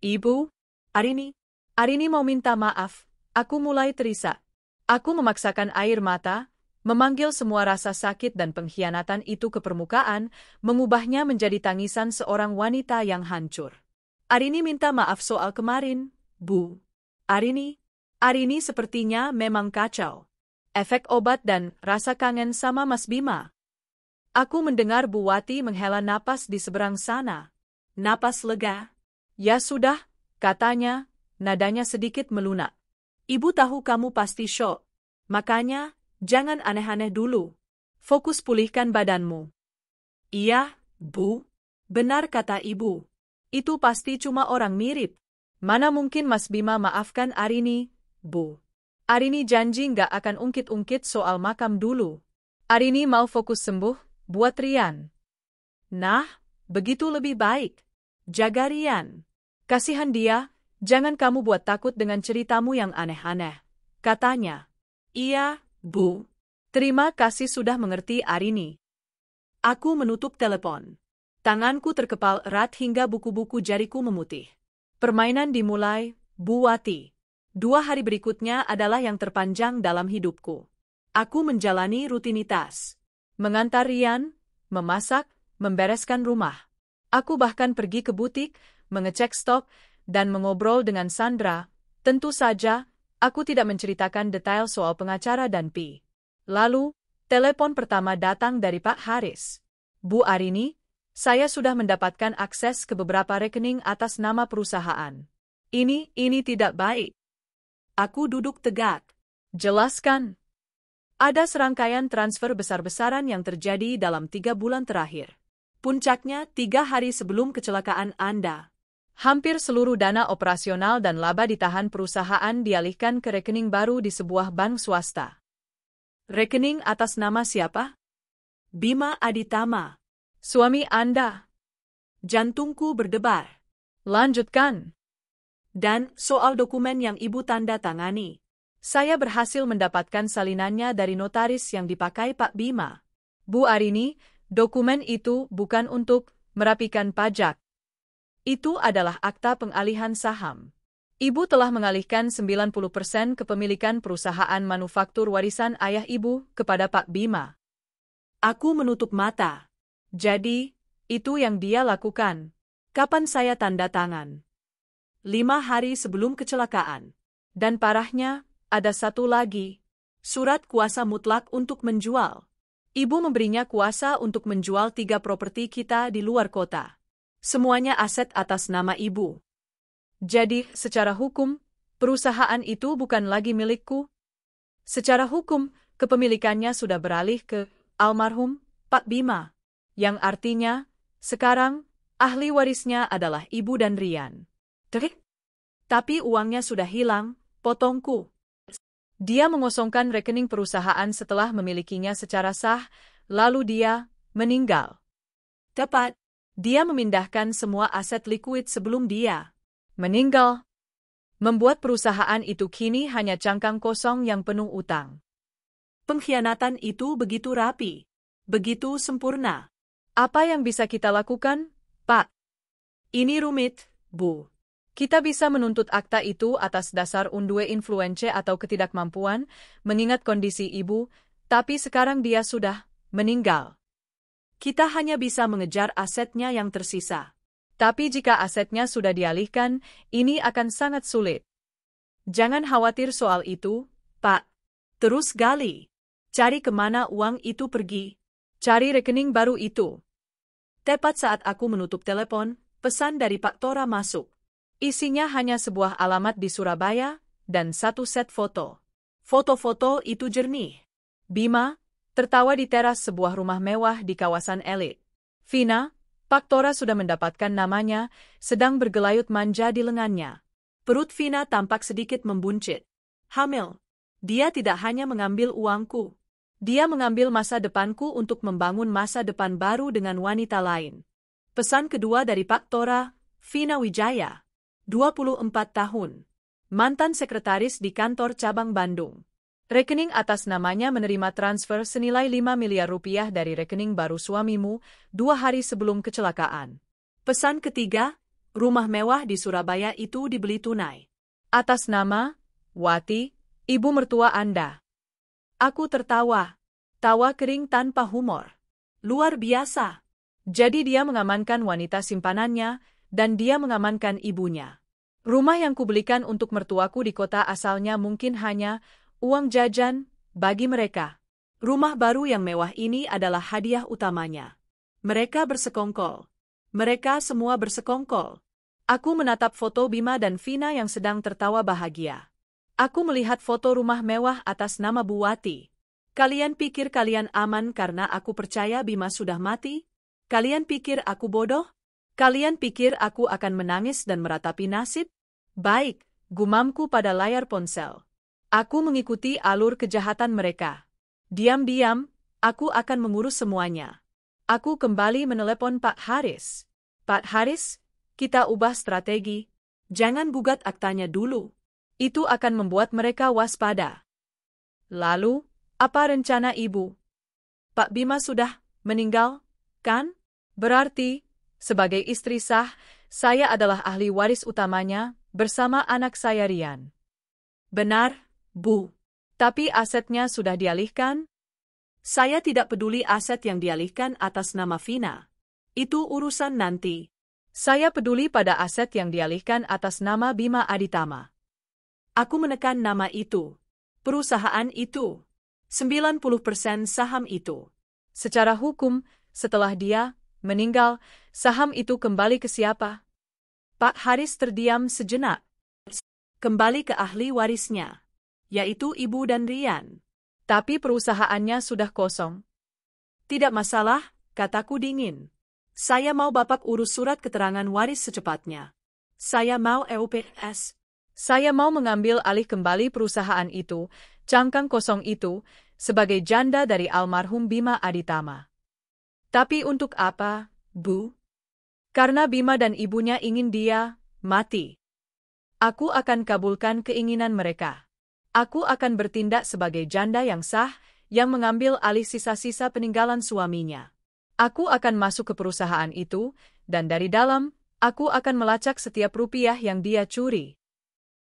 Ibu? Arini? Arini mau minta maaf. Aku mulai terisak. Aku memaksakan air mata, memanggil semua rasa sakit dan pengkhianatan itu ke permukaan, mengubahnya menjadi tangisan seorang wanita yang hancur. Arini minta maaf soal kemarin, Bu. Arini sepertinya memang kacau. Efek obat dan rasa kangen sama Mas Bima. Aku mendengar Bu Wati menghela napas di seberang sana. Napas lega. Ya sudah, katanya, nadanya sedikit melunak. Ibu tahu kamu pasti syok. Makanya, jangan aneh-aneh dulu. Fokus pulihkan badanmu. Iya, Bu. Benar kata Ibu. Itu pasti cuma orang mirip. Mana mungkin Mas Bima maafkan Arini, Bu. Arini janji nggak akan ungkit-ungkit soal makam dulu. Arini mau fokus sembuh, buat Rian. Nah, begitu lebih baik. Jaga Rian. Kasihan dia, jangan kamu buat takut dengan ceritamu yang aneh-aneh. Katanya. Iya, Bu. Terima kasih sudah mengerti Arini. Aku menutup telepon. Tanganku terkepal erat hingga buku-buku jariku memutih. Permainan dimulai, Bu Wati. 2 hari berikutnya adalah yang terpanjang dalam hidupku. Aku menjalani rutinitas. Mengantar Rian, memasak, membereskan rumah. Aku bahkan pergi ke butik, mengecek stok, dan mengobrol dengan Sandra. Tentu saja, aku tidak menceritakan detail soal pengacara dan Pi. Lalu, telepon pertama datang dari Pak Haris. Bu Arini, saya sudah mendapatkan akses ke beberapa rekening atas nama perusahaan. Ini tidak baik. Aku duduk tegak. Jelaskan. Ada serangkaian transfer besar-besaran yang terjadi dalam 3 bulan terakhir. Puncaknya 3 hari sebelum kecelakaan Anda. Hampir seluruh dana operasional dan laba ditahan perusahaan dialihkan ke rekening baru di sebuah bank swasta. Rekening atas nama siapa? Bima Aditama. Suami Anda. Jantungku berdebar. Lanjutkan. Dan soal dokumen yang Ibu tanda tangani. Saya berhasil mendapatkan salinannya dari notaris yang dipakai Pak Bima. Bu Arini, dokumen itu bukan untuk merapikan pajak. Itu adalah akta pengalihan saham. Ibu telah mengalihkan 90% kepemilikan perusahaan manufaktur warisan ayah ibu kepada Pak Bima. Aku menutup mata. Jadi, itu yang dia lakukan. Kapan saya tanda tangan? 5 hari sebelum kecelakaan. Dan parahnya, ada satu lagi. Surat kuasa mutlak untuk menjual. Ibu memberinya kuasa untuk menjual 3 properti kita di luar kota. Semuanya aset atas nama ibu. Jadi, secara hukum, perusahaan itu bukan lagi milikku. Secara hukum, kepemilikannya sudah beralih ke almarhum Pak Bima, yang artinya, sekarang, ahli warisnya adalah ibu dan Rian. Tapi uangnya sudah hilang, potongku. Dia mengosongkan rekening perusahaan setelah memilikinya secara sah, lalu dia meninggal. Tepat, dia memindahkan semua aset likuid sebelum dia meninggal, membuat perusahaan itu kini hanya cangkang kosong yang penuh utang. Pengkhianatan itu begitu rapi, begitu sempurna. Apa yang bisa kita lakukan, Pak? Ini rumit, Bu. Kita bisa menuntut akta itu atas dasar undue influence atau ketidakmampuan, mengingat kondisi ibu, tapi sekarang dia sudah meninggal. Kita hanya bisa mengejar asetnya yang tersisa. Tapi jika asetnya sudah dialihkan, ini akan sangat sulit. Jangan khawatir soal itu, Pak. Terus gali. Cari kemana uang itu pergi. Cari rekening baru itu. Tepat saat aku menutup telepon, pesan dari Pak Tora masuk. Isinya hanya sebuah alamat di Surabaya, dan satu set foto. Foto-foto itu jernih. Bima, tertawa di teras sebuah rumah mewah di kawasan elit. Vina, Pak Tora sudah mendapatkan namanya, sedang bergelayut manja di lengannya. Perut Vina tampak sedikit membuncit. Hamil. Dia tidak hanya mengambil uangku. Dia mengambil masa depanku untuk membangun masa depan baru dengan wanita lain. Pesan kedua dari Pak Tora, Vina Wijaya. 24 tahun. Mantan sekretaris di kantor cabang Bandung. Rekening atas namanya menerima transfer senilai 5 miliar rupiah dari rekening baru suamimu 2 hari sebelum kecelakaan. Pesan ketiga, rumah mewah di Surabaya itu dibeli tunai. Atas nama, Wati, ibu mertua Anda. Aku tertawa. Tawa kering tanpa humor. Luar biasa. Jadi dia mengamankan wanita simpanannya, dan dia mengamankan ibunya. Rumah yang kubelikan untuk mertuaku di kota asalnya mungkin hanya uang jajan bagi mereka. Rumah baru yang mewah ini adalah hadiah utamanya. Mereka bersekongkol. Mereka semua bersekongkol. Aku menatap foto Bima dan Vina yang sedang tertawa bahagia. Aku melihat foto rumah mewah atas nama Bu Wati. Kalian pikir kalian aman karena aku percaya Bima sudah mati? Kalian pikir aku bodoh? Kalian pikir aku akan menangis dan meratapi nasib? Baik, gumamku pada layar ponsel. Aku mengikuti alur kejahatan mereka. Diam-diam, aku akan mengurus semuanya. Aku kembali menelepon Pak Haris. Pak Haris, kita ubah strategi. Jangan gugat aktanya dulu. Itu akan membuat mereka waspada. Lalu, apa rencana ibu? Pak Bima sudah meninggal, kan? Berarti, sebagai istri sah, saya adalah ahli waris utamanya bersama anak saya Rian. Benar, Bu. Tapi asetnya sudah dialihkan? Saya tidak peduli aset yang dialihkan atas nama Vina. Itu urusan nanti. Saya peduli pada aset yang dialihkan atas nama Bima Aditama. Aku menekan nama itu. Perusahaan itu. 90% saham itu. Secara hukum, setelah dia meninggal, saham itu kembali ke siapa? Pak Haris terdiam sejenak. Kembali ke ahli warisnya, yaitu ibu dan Rian. Tapi perusahaannya sudah kosong. Tidak masalah, kataku dingin. Saya mau Bapak urus surat keterangan waris secepatnya. Saya mau EUPS. Saya mau mengambil alih kembali perusahaan itu, cangkang kosong itu, sebagai janda dari almarhum Bima Aditama. Tapi untuk apa, Bu? Karena Bima dan ibunya ingin dia mati. Aku akan kabulkan keinginan mereka. Aku akan bertindak sebagai janda yang sah, yang mengambil alih sisa-sisa peninggalan suaminya. Aku akan masuk ke perusahaan itu, dan dari dalam, aku akan melacak setiap rupiah yang dia curi.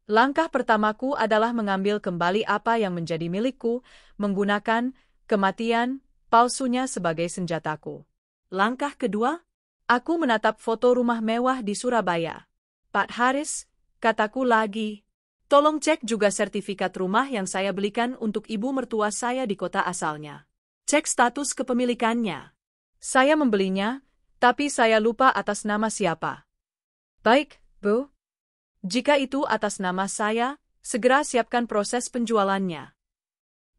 Langkah pertamaku adalah mengambil kembali apa yang menjadi milikku, menggunakan kematian palsunya sebagai senjataku. Langkah kedua? Aku menatap foto rumah mewah di Surabaya. Pak Haris, kataku lagi, tolong cek juga sertifikat rumah yang saya belikan untuk ibu mertua saya di kota asalnya. Cek status kepemilikannya. Saya membelinya, tapi saya lupa atas nama siapa. Baik, Bu. Jika itu atas nama saya, segera siapkan proses penjualannya.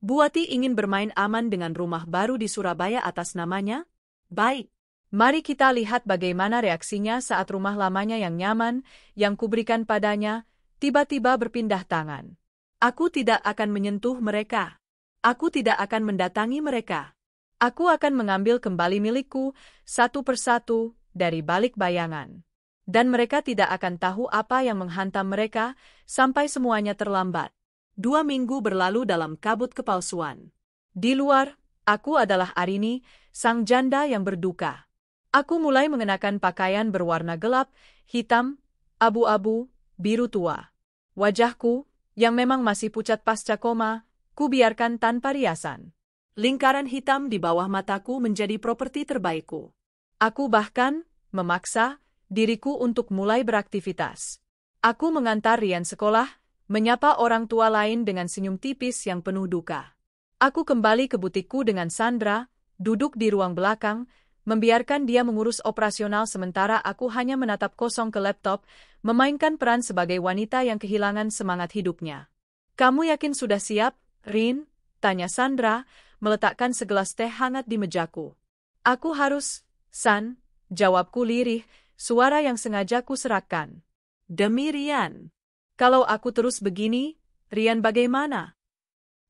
Bu Wati ingin bermain aman dengan rumah baru di Surabaya atas namanya? Baik. Mari kita lihat bagaimana reaksinya saat rumah lamanya yang nyaman, yang kuberikan padanya, tiba-tiba berpindah tangan. Aku tidak akan menyentuh mereka. Aku tidak akan mendatangi mereka. Aku akan mengambil kembali milikku, satu persatu, dari balik bayangan. Dan mereka tidak akan tahu apa yang menghantam mereka, sampai semuanya terlambat. 2 minggu berlalu dalam kabut kepalsuan. Di luar, aku adalah Arini, sang janda yang berduka. Aku mulai mengenakan pakaian berwarna gelap, hitam, abu-abu, biru tua. Wajahku, yang memang masih pucat pasca koma, kubiarkan tanpa riasan. Lingkaran hitam di bawah mataku menjadi properti terbaikku. Aku bahkan memaksa diriku untuk mulai beraktivitas. Aku mengantar Rian sekolah, menyapa orang tua lain dengan senyum tipis yang penuh duka. Aku kembali ke butikku dengan Sandra, duduk di ruang belakang, membiarkan dia mengurus operasional sementara aku hanya menatap kosong ke laptop, memainkan peran sebagai wanita yang kehilangan semangat hidupnya. "Kamu yakin sudah siap, Rin?" tanya Sandra, meletakkan segelas teh hangat di mejaku. "Aku harus, San," jawabku lirih, suara yang sengaja kuserakkan. "Demi Rian." "Kalau aku terus begini, Rian bagaimana?"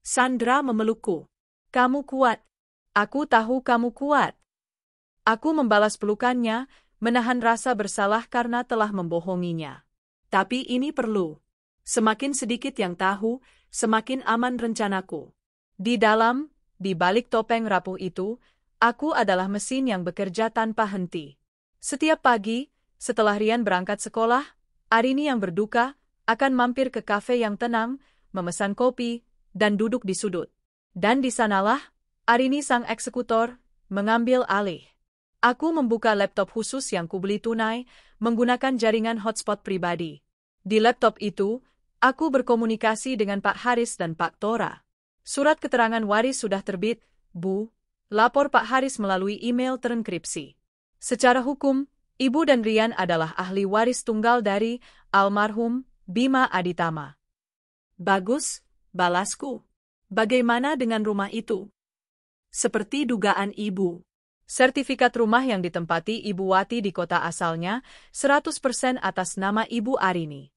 Sandra memelukku. "Kamu kuat. Aku tahu kamu kuat." Aku membalas pelukannya, menahan rasa bersalah karena telah membohonginya. Tapi ini perlu. Semakin sedikit yang tahu, semakin aman rencanaku. Di dalam, di balik topeng rapuh itu, aku adalah mesin yang bekerja tanpa henti. Setiap pagi, setelah Rian berangkat sekolah, Arini yang berduka akan mampir ke kafe yang tenang, memesan kopi, dan duduk di sudut. Dan di sanalah, Arini sang eksekutor, mengambil alih. Aku membuka laptop khusus yang kubeli tunai, menggunakan jaringan hotspot pribadi. Di laptop itu, aku berkomunikasi dengan Pak Haris dan Pak Tora. "Surat keterangan waris sudah terbit, Bu," lapor Pak Haris melalui email terenkripsi. "Secara hukum, Ibu dan Rian adalah ahli waris tunggal dari almarhum Bima Aditama." "Bagus," balasku. "Bagaimana dengan rumah itu?" "Seperti dugaan Ibu. Sertifikat rumah yang ditempati Ibu Wati di kota asalnya 100% atas nama Ibu Arini."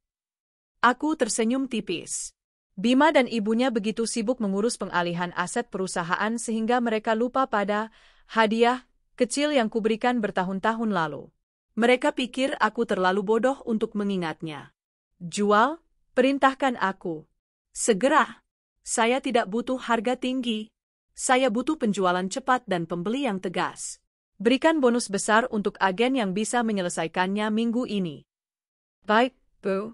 Aku tersenyum tipis. Bima dan ibunya begitu sibuk mengurus pengalihan aset perusahaan sehingga mereka lupa pada hadiah kecil yang kuberikan bertahun-tahun lalu. Mereka pikir aku terlalu bodoh untuk mengingatnya. "Jual, perintahkan aku." "Segera. Saya tidak butuh harga tinggi. Saya butuh penjualan cepat dan pembeli yang tegas." "Berikan bonus besar untuk agen yang bisa menyelesaikannya minggu ini." "Baik, Bu."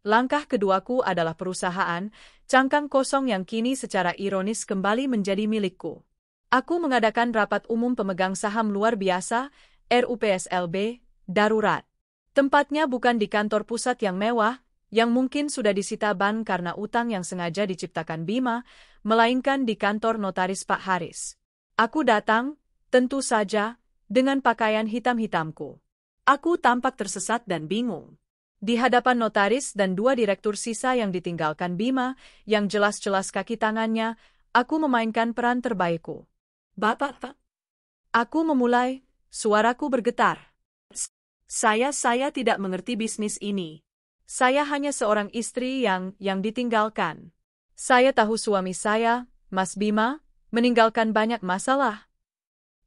Langkah keduaku adalah perusahaan, cangkang kosong yang kini secara ironis kembali menjadi milikku. Aku mengadakan rapat umum pemegang saham luar biasa, RUPSLB, darurat. Tempatnya bukan di kantor pusat yang mewah, yang mungkin sudah disita bank karena utang yang sengaja diciptakan Bima, melainkan di kantor notaris Pak Haris. Aku datang, tentu saja, dengan pakaian hitam-hitamku. Aku tampak tersesat dan bingung. Di hadapan notaris dan 2 direktur sisa yang ditinggalkan Bima, yang jelas-jelas kaki tangannya, aku memainkan peran terbaikku. "Bapak." Aku memulai, suaraku bergetar. Saya tidak mengerti bisnis ini. Saya hanya seorang istri yang ditinggalkan. Saya tahu suami saya, Mas Bima, meninggalkan banyak masalah."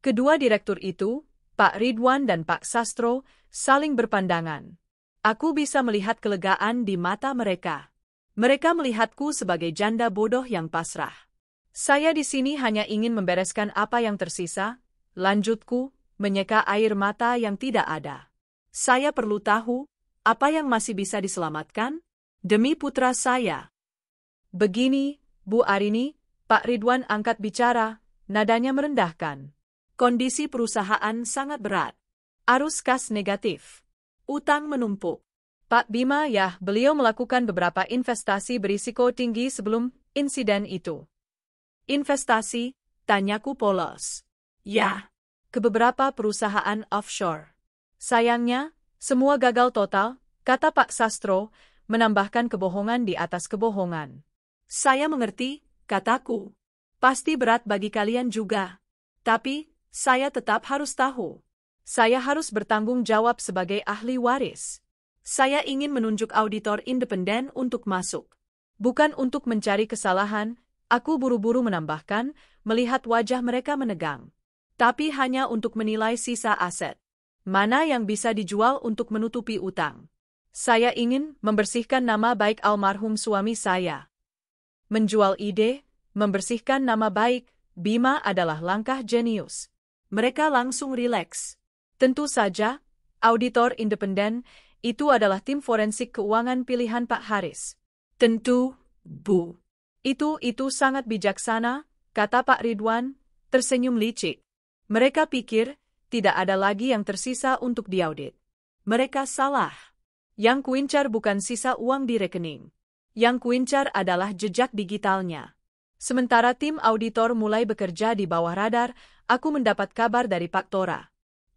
Kedua direktur itu, Pak Ridwan dan Pak Sastro, saling berpandangan. Aku bisa melihat kelegaan di mata mereka. Mereka melihatku sebagai janda bodoh yang pasrah. "Saya di sini hanya ingin membereskan apa yang tersisa," lanjutku, menyeka air mata yang tidak ada. "Saya perlu tahu, apa yang masih bisa diselamatkan?" Demi putra saya. Begini, Bu Arini, Pak Ridwan angkat bicara, nadanya merendahkan. Kondisi perusahaan sangat berat. Arus kas negatif. Utang menumpuk. Pak Bima, ya, beliau melakukan beberapa investasi berisiko tinggi sebelum insiden itu. Investasi? Tanyaku polos. Ya. Ke beberapa perusahaan offshore. Sayangnya, semua gagal total, kata Pak Sastro, menambahkan kebohongan di atas kebohongan. Saya mengerti, kataku. Pasti berat bagi kalian juga. Tapi, saya tetap harus tahu. Saya harus bertanggung jawab sebagai ahli waris. Saya ingin menunjuk auditor independen untuk masuk. Bukan untuk mencari kesalahan, aku buru-buru menambahkan, melihat wajah mereka menegang. Tapi hanya untuk menilai sisa aset. Mana yang bisa dijual untuk menutupi utang. Saya ingin membersihkan nama baik almarhum suami saya. Menjual ide, membersihkan nama baik, Bima adalah langkah jenius. Mereka langsung rileks. Tentu saja, auditor independen, itu adalah tim forensik keuangan pilihan Pak Haris. Tentu, Bu. Itu sangat bijaksana, kata Pak Ridwan, tersenyum licik. Mereka pikir, tidak ada lagi yang tersisa untuk diaudit. Mereka salah. Yang kuincar bukan sisa uang di rekening. Yang kuincar adalah jejak digitalnya. Sementara tim auditor mulai bekerja di bawah radar, aku mendapat kabar dari Pak Tora.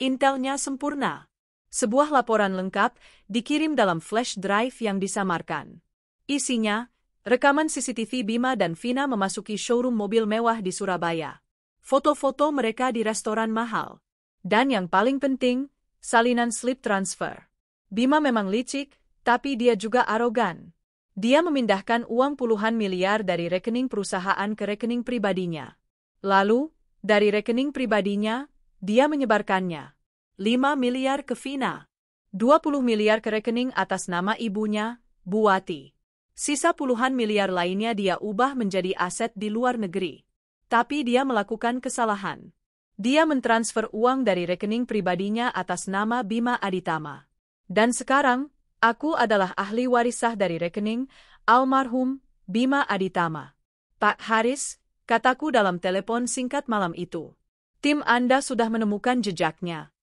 Intelnya sempurna. Sebuah laporan lengkap dikirim dalam flash drive yang disamarkan. Isinya, rekaman CCTV Bima dan Vina memasuki showroom mobil mewah di Surabaya. Foto-foto mereka di restoran mahal. Dan yang paling penting, salinan slip transfer. Bima memang licik, tapi dia juga arogan. Dia memindahkan uang puluhan miliar dari rekening perusahaan ke rekening pribadinya. Lalu, dari rekening pribadinya, dia menyebarkannya. 5 miliar ke Vina. 20 miliar ke rekening atas nama ibunya, Buati. Sisa puluhan miliar lainnya dia ubah menjadi aset di luar negeri. Tapi dia melakukan kesalahan. Dia mentransfer uang dari rekening pribadinya atas nama Bima Aditama. Dan sekarang, aku adalah ahli waris sah dari rekening almarhum Bima Aditama. Pak Haris, kataku dalam telepon singkat malam itu. Tim Anda sudah menemukan jejaknya.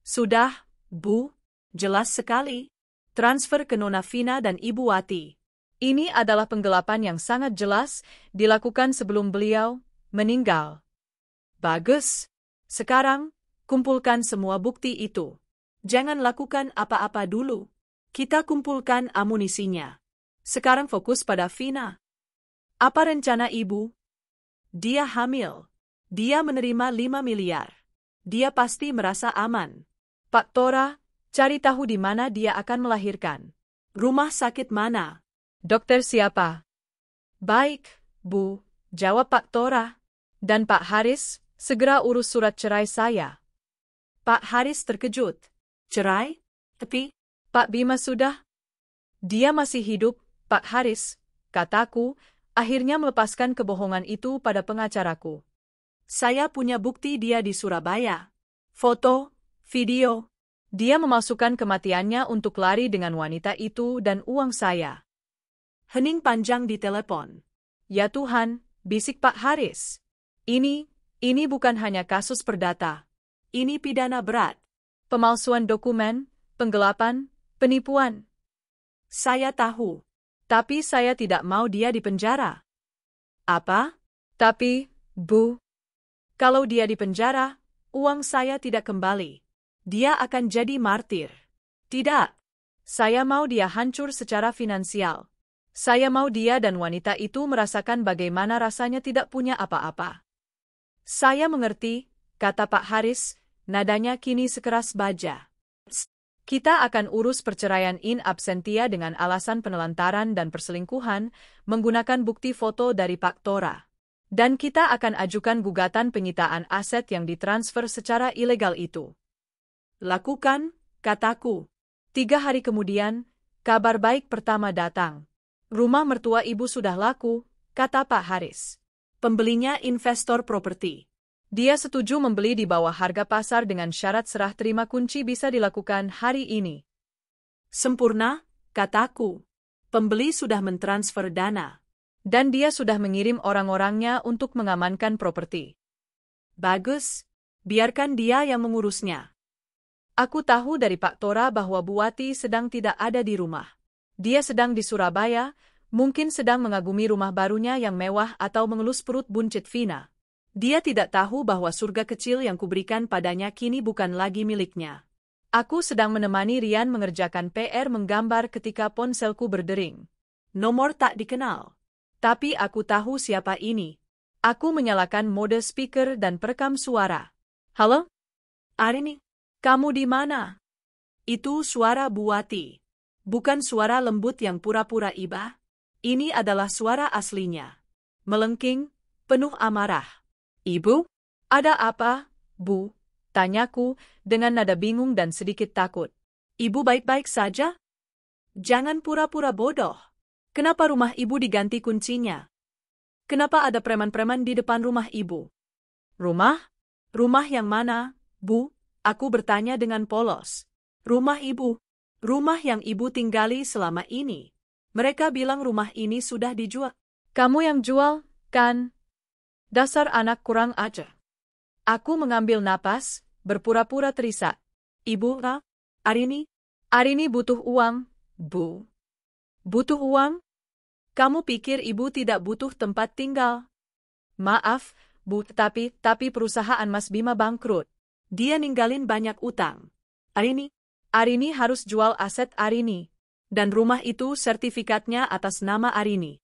Sudah, Bu. Jelas sekali. Transfer ke Nona Vina dan Ibu Wati. Ini adalah penggelapan yang sangat jelas, dilakukan sebelum beliau meninggal. Bagus. Sekarang, kumpulkan semua bukti itu. Jangan lakukan apa-apa dulu. Kita kumpulkan amunisinya. Sekarang fokus pada Vina. Apa rencana Ibu? Dia hamil. Dia menerima 5 miliar. Dia pasti merasa aman. Pak Tora, cari tahu di mana dia akan melahirkan. Rumah sakit mana? Dokter siapa? Baik, Bu, jawab Pak Tora. Dan Pak Haris, segera urus surat cerai saya. Pak Haris terkejut. Cerai? Tapi, Pak Bima sudah? Dia masih hidup, Pak Haris, kataku, akhirnya melepaskan kebohongan itu pada pengacaraku. Saya punya bukti dia di Surabaya. Foto, video. Dia memasukkan kematiannya untuk lari dengan wanita itu dan uang saya. Hening panjang di telepon. Ya Tuhan, bisik Pak Haris. Ini bukan hanya kasus perdata. Ini pidana berat. Pemalsuan dokumen, penggelapan, penipuan. Saya tahu. Tapi saya tidak mau dia dipenjara. Apa? Tapi, Bu, kalau dia dipenjara, uang saya tidak kembali. Dia akan jadi martir. Tidak. Saya mau dia hancur secara finansial. Saya mau dia dan wanita itu merasakan bagaimana rasanya tidak punya apa-apa. Saya mengerti, kata Pak Haris, nadanya kini sekeras baja. Kita akan urus perceraian in absentia dengan alasan penelantaran dan perselingkuhan, menggunakan bukti foto dari Pak Tora. Dan kita akan ajukan gugatan penyitaan aset yang ditransfer secara ilegal itu. Lakukan, kataku. 3 hari kemudian, kabar baik pertama datang. Rumah mertua ibu sudah laku, kata Pak Haris. Pembelinya investor properti. Dia setuju membeli di bawah harga pasar dengan syarat serah terima kunci bisa dilakukan hari ini. Sempurna, kataku. Pembeli sudah mentransfer dana. Dan dia sudah mengirim orang-orangnya untuk mengamankan properti. Bagus, biarkan dia yang mengurusnya. Aku tahu dari Pak Tora bahwa Bu Wati sedang tidak ada di rumah. Dia sedang di Surabaya, mungkin sedang mengagumi rumah barunya yang mewah atau mengelus perut buncit Vina. Dia tidak tahu bahwa surga kecil yang kuberikan padanya kini bukan lagi miliknya. Aku sedang menemani Rian mengerjakan PR menggambar ketika ponselku berdering. Nomor tak dikenal. Tapi aku tahu siapa ini. Aku menyalakan mode speaker dan perekam suara. Halo? Arini, Kamu di mana? itu suara Bu Wati. Bukan suara lembut yang pura-pura iba. Ini adalah suara aslinya. Melengking, penuh amarah. Ibu? Ada apa, Bu? Tanyaku dengan nada bingung dan sedikit takut. Ibu baik-baik saja? Jangan pura-pura bodoh. Kenapa rumah ibu diganti kuncinya? Kenapa ada preman-preman di depan rumah ibu? Rumah? Rumah yang mana, Bu? Aku bertanya dengan polos. Rumah ibu. Rumah yang ibu tinggali selama ini. Mereka bilang rumah ini sudah dijual. Kamu yang jual, kan? Dasar anak kurang ajar. Aku mengambil napas, berpura-pura terisak. Ibu, Arini? Arini butuh uang, Bu. Butuh uang? Kamu pikir ibu tidak butuh tempat tinggal? Maaf, Bu, tapi perusahaan Mas Bima bangkrut. Dia ninggalin banyak utang. Arini? Arini harus jual aset Arini. Dan rumah itu sertifikatnya atas nama Arini.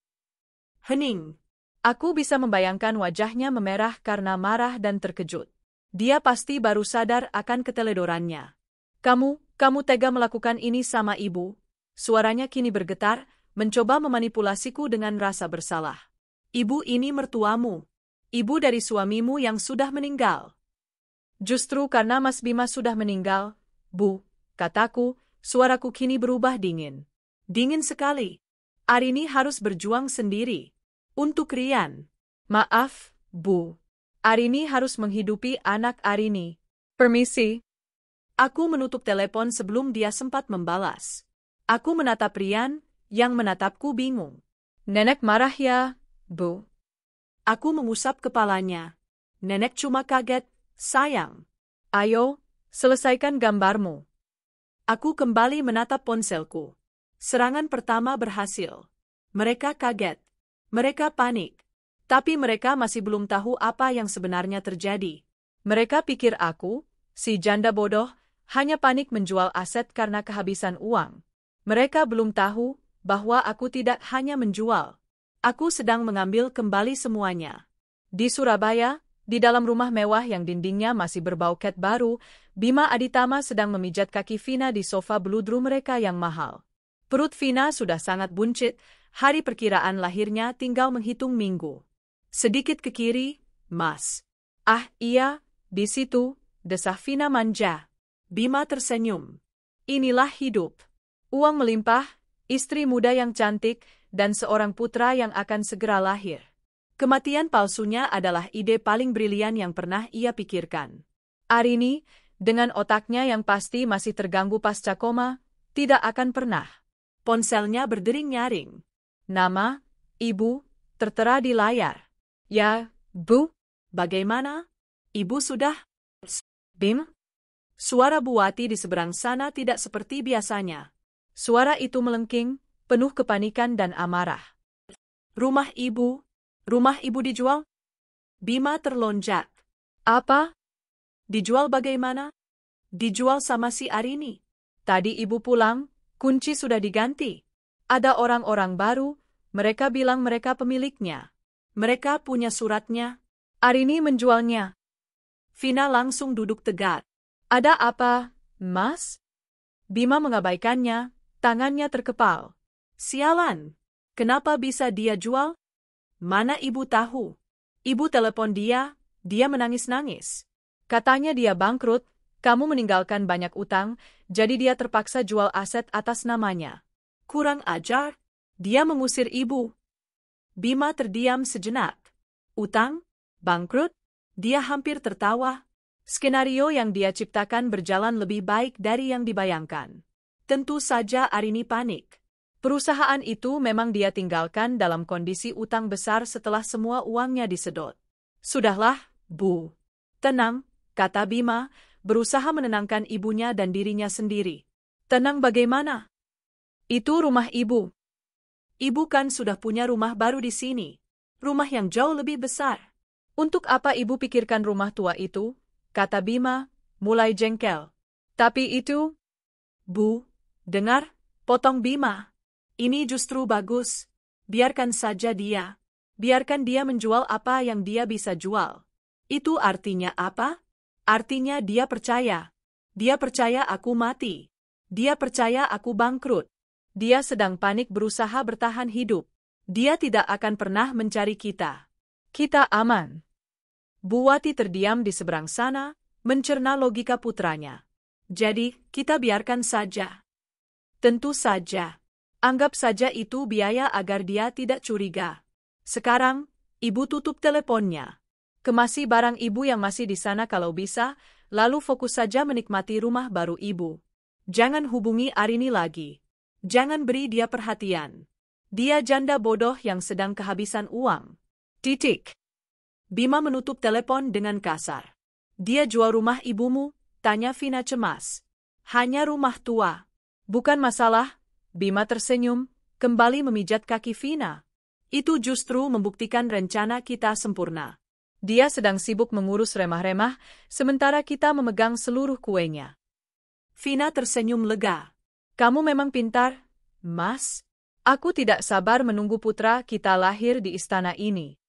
Hening. Aku bisa membayangkan wajahnya memerah karena marah dan terkejut. Dia pasti baru sadar akan keteledorannya. Kamu tega melakukan ini sama ibu? Suaranya kini bergetar, mencoba memanipulasiku dengan rasa bersalah. Ibu ini mertuamu. Ibu dari suamimu yang sudah meninggal. Justru karena Mas Bima sudah meninggal, Bu, kataku, suaraku kini berubah dingin. Dingin sekali. Arini harus berjuang sendiri. Untuk Rian. Maaf, Bu. Arini harus menghidupi anak Arini. Permisi. Aku menutup telepon sebelum dia sempat membalas. Aku menatap Rian, yang menatapku bingung. Nenek marah ya, Bu. Aku mengusap kepalanya. Nenek cuma kaget, sayang. Ayo, selesaikan gambarmu. Aku kembali menatap ponselku. Serangan pertama berhasil. Mereka kaget. Mereka panik. Tapi mereka masih belum tahu apa yang sebenarnya terjadi. Mereka pikir aku, si janda bodoh, hanya panik menjual aset karena kehabisan uang. Mereka belum tahu bahwa aku tidak hanya menjual. Aku sedang mengambil kembali semuanya. Di Surabaya, di dalam rumah mewah yang dindingnya masih berbau cat baru, Bima Aditama sedang memijat kaki Vina di sofa beludru mereka yang mahal. Perut Vina sudah sangat buncit, hari perkiraan lahirnya tinggal menghitung minggu. Sedikit ke kiri, Mas. Ah iya, di situ, desah Vina manja. Bima tersenyum. Inilah hidup. Uang melimpah, istri muda yang cantik, dan seorang putra yang akan segera lahir. Kematian palsunya adalah ide paling brilian yang pernah ia pikirkan. Arini, dengan otaknya yang pasti masih terganggu pasca koma, tidak akan pernah. Ponselnya berdering nyaring. Nama, Ibu, tertera di layar. Ya, Bu. Bagaimana? Ibu sudah? Bim? Suara Bu Wati di seberang sana tidak seperti biasanya. Suara itu melengking, penuh kepanikan dan amarah. Rumah ibu dijual? Bima terlonjak. Apa? Dijual bagaimana? Dijual sama si Arini. Tadi ibu pulang, kunci sudah diganti. Ada orang-orang baru, mereka bilang mereka pemiliknya. Mereka punya suratnya. Arini menjualnya. Vina langsung duduk tegak. Ada apa, Mas? Bima mengabaikannya, tangannya terkepal. Sialan. Kenapa bisa dia jual? Mana ibu tahu? Ibu telepon dia menangis-nangis. Katanya dia bangkrut, kamu meninggalkan banyak utang, jadi dia terpaksa jual aset atas namanya. Kurang ajar. Dia mengusir ibu. Bima terdiam sejenak. Utang? Bangkrut? Dia hampir tertawa. Skenario yang dia ciptakan berjalan lebih baik dari yang dibayangkan. Tentu saja Arini panik. Perusahaan itu memang dia tinggalkan dalam kondisi utang besar setelah semua uangnya disedot. Sudahlah, Bu. Tenang, kata Bima, berusaha menenangkan ibunya dan dirinya sendiri. Tenang bagaimana? Itu rumah ibu. Ibu kan sudah punya rumah baru di sini. Rumah yang jauh lebih besar. Untuk apa ibu pikirkan rumah tua itu? Kata Bima, mulai jengkel. Tapi itu... Bu, dengar, potong Bima. Ini justru bagus. Biarkan saja dia. Biarkan dia menjual apa yang dia bisa jual. Itu artinya apa? Artinya dia percaya. Dia percaya aku mati. Dia percaya aku bangkrut. Dia sedang panik berusaha bertahan hidup. Dia tidak akan pernah mencari kita. Kita aman. Bu Wati terdiam di seberang sana, mencerna logika putranya. Jadi, kita biarkan saja. Tentu saja. Anggap saja itu biaya agar dia tidak curiga. Sekarang, ibu tutup teleponnya. Kemasi barang ibu yang masih di sana kalau bisa, lalu fokus saja menikmati rumah baru ibu. Jangan hubungi Arini lagi. Jangan beri dia perhatian. Dia janda bodoh yang sedang kehabisan uang. Titik. Bima menutup telepon dengan kasar. Dia jual rumah ibumu? Tanya Vina cemas. Hanya rumah tua. Bukan masalah. Bima tersenyum, kembali memijat kaki Vina. Itu justru membuktikan rencana kita sempurna. Dia sedang sibuk mengurus remah-remah, sementara kita memegang seluruh kuenya. Vina tersenyum lega. Kamu memang pintar, Mas. Aku tidak sabar menunggu putra kita lahir di istana ini.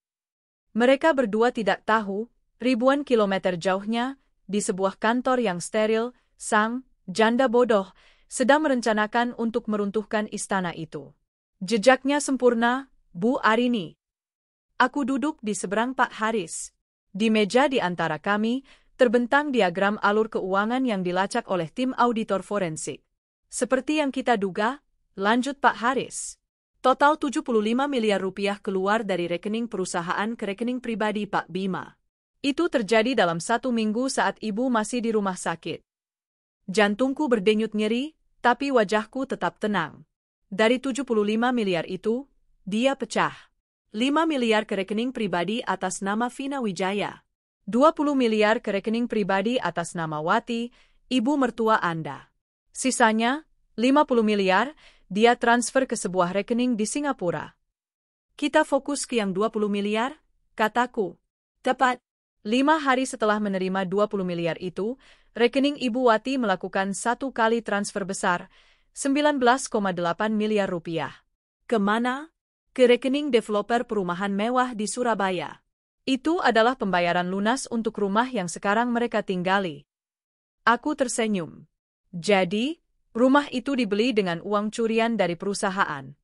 Mereka berdua tidak tahu, ribuan kilometer jauhnya, di sebuah kantor yang steril, sang janda bodoh sedang merencanakan untuk meruntuhkan istana itu. Jejaknya sempurna, Bu Arini. Aku duduk di seberang Pak Haris. Di meja di antara kami, terbentang diagram alur keuangan yang dilacak oleh tim auditor forensik. Seperti yang kita duga, lanjut Pak Haris. Total 75 miliar rupiah keluar dari rekening perusahaan ke rekening pribadi Pak Bima. Itu terjadi dalam 1 minggu saat ibu masih di rumah sakit. Jantungku berdenyut nyeri, tapi wajahku tetap tenang. Dari 75 miliar itu, dia pecah. 5 miliar ke rekening pribadi atas nama Vina Wijaya. 20 miliar ke rekening pribadi atas nama Wati, ibu mertua Anda. Sisanya, 50 miliar, dia transfer ke sebuah rekening di Singapura. Kita fokus ke yang 20 miliar, kataku. Tepat. 5 hari setelah menerima 20 miliar itu, rekening Ibu Wati melakukan 1 kali transfer besar, 19,8 miliar rupiah. Kemana? Ke rekening developer perumahan mewah di Surabaya. Itu adalah pembayaran lunas untuk rumah yang sekarang mereka tinggali. Aku tersenyum. Jadi, rumah itu dibeli dengan uang curian dari perusahaan.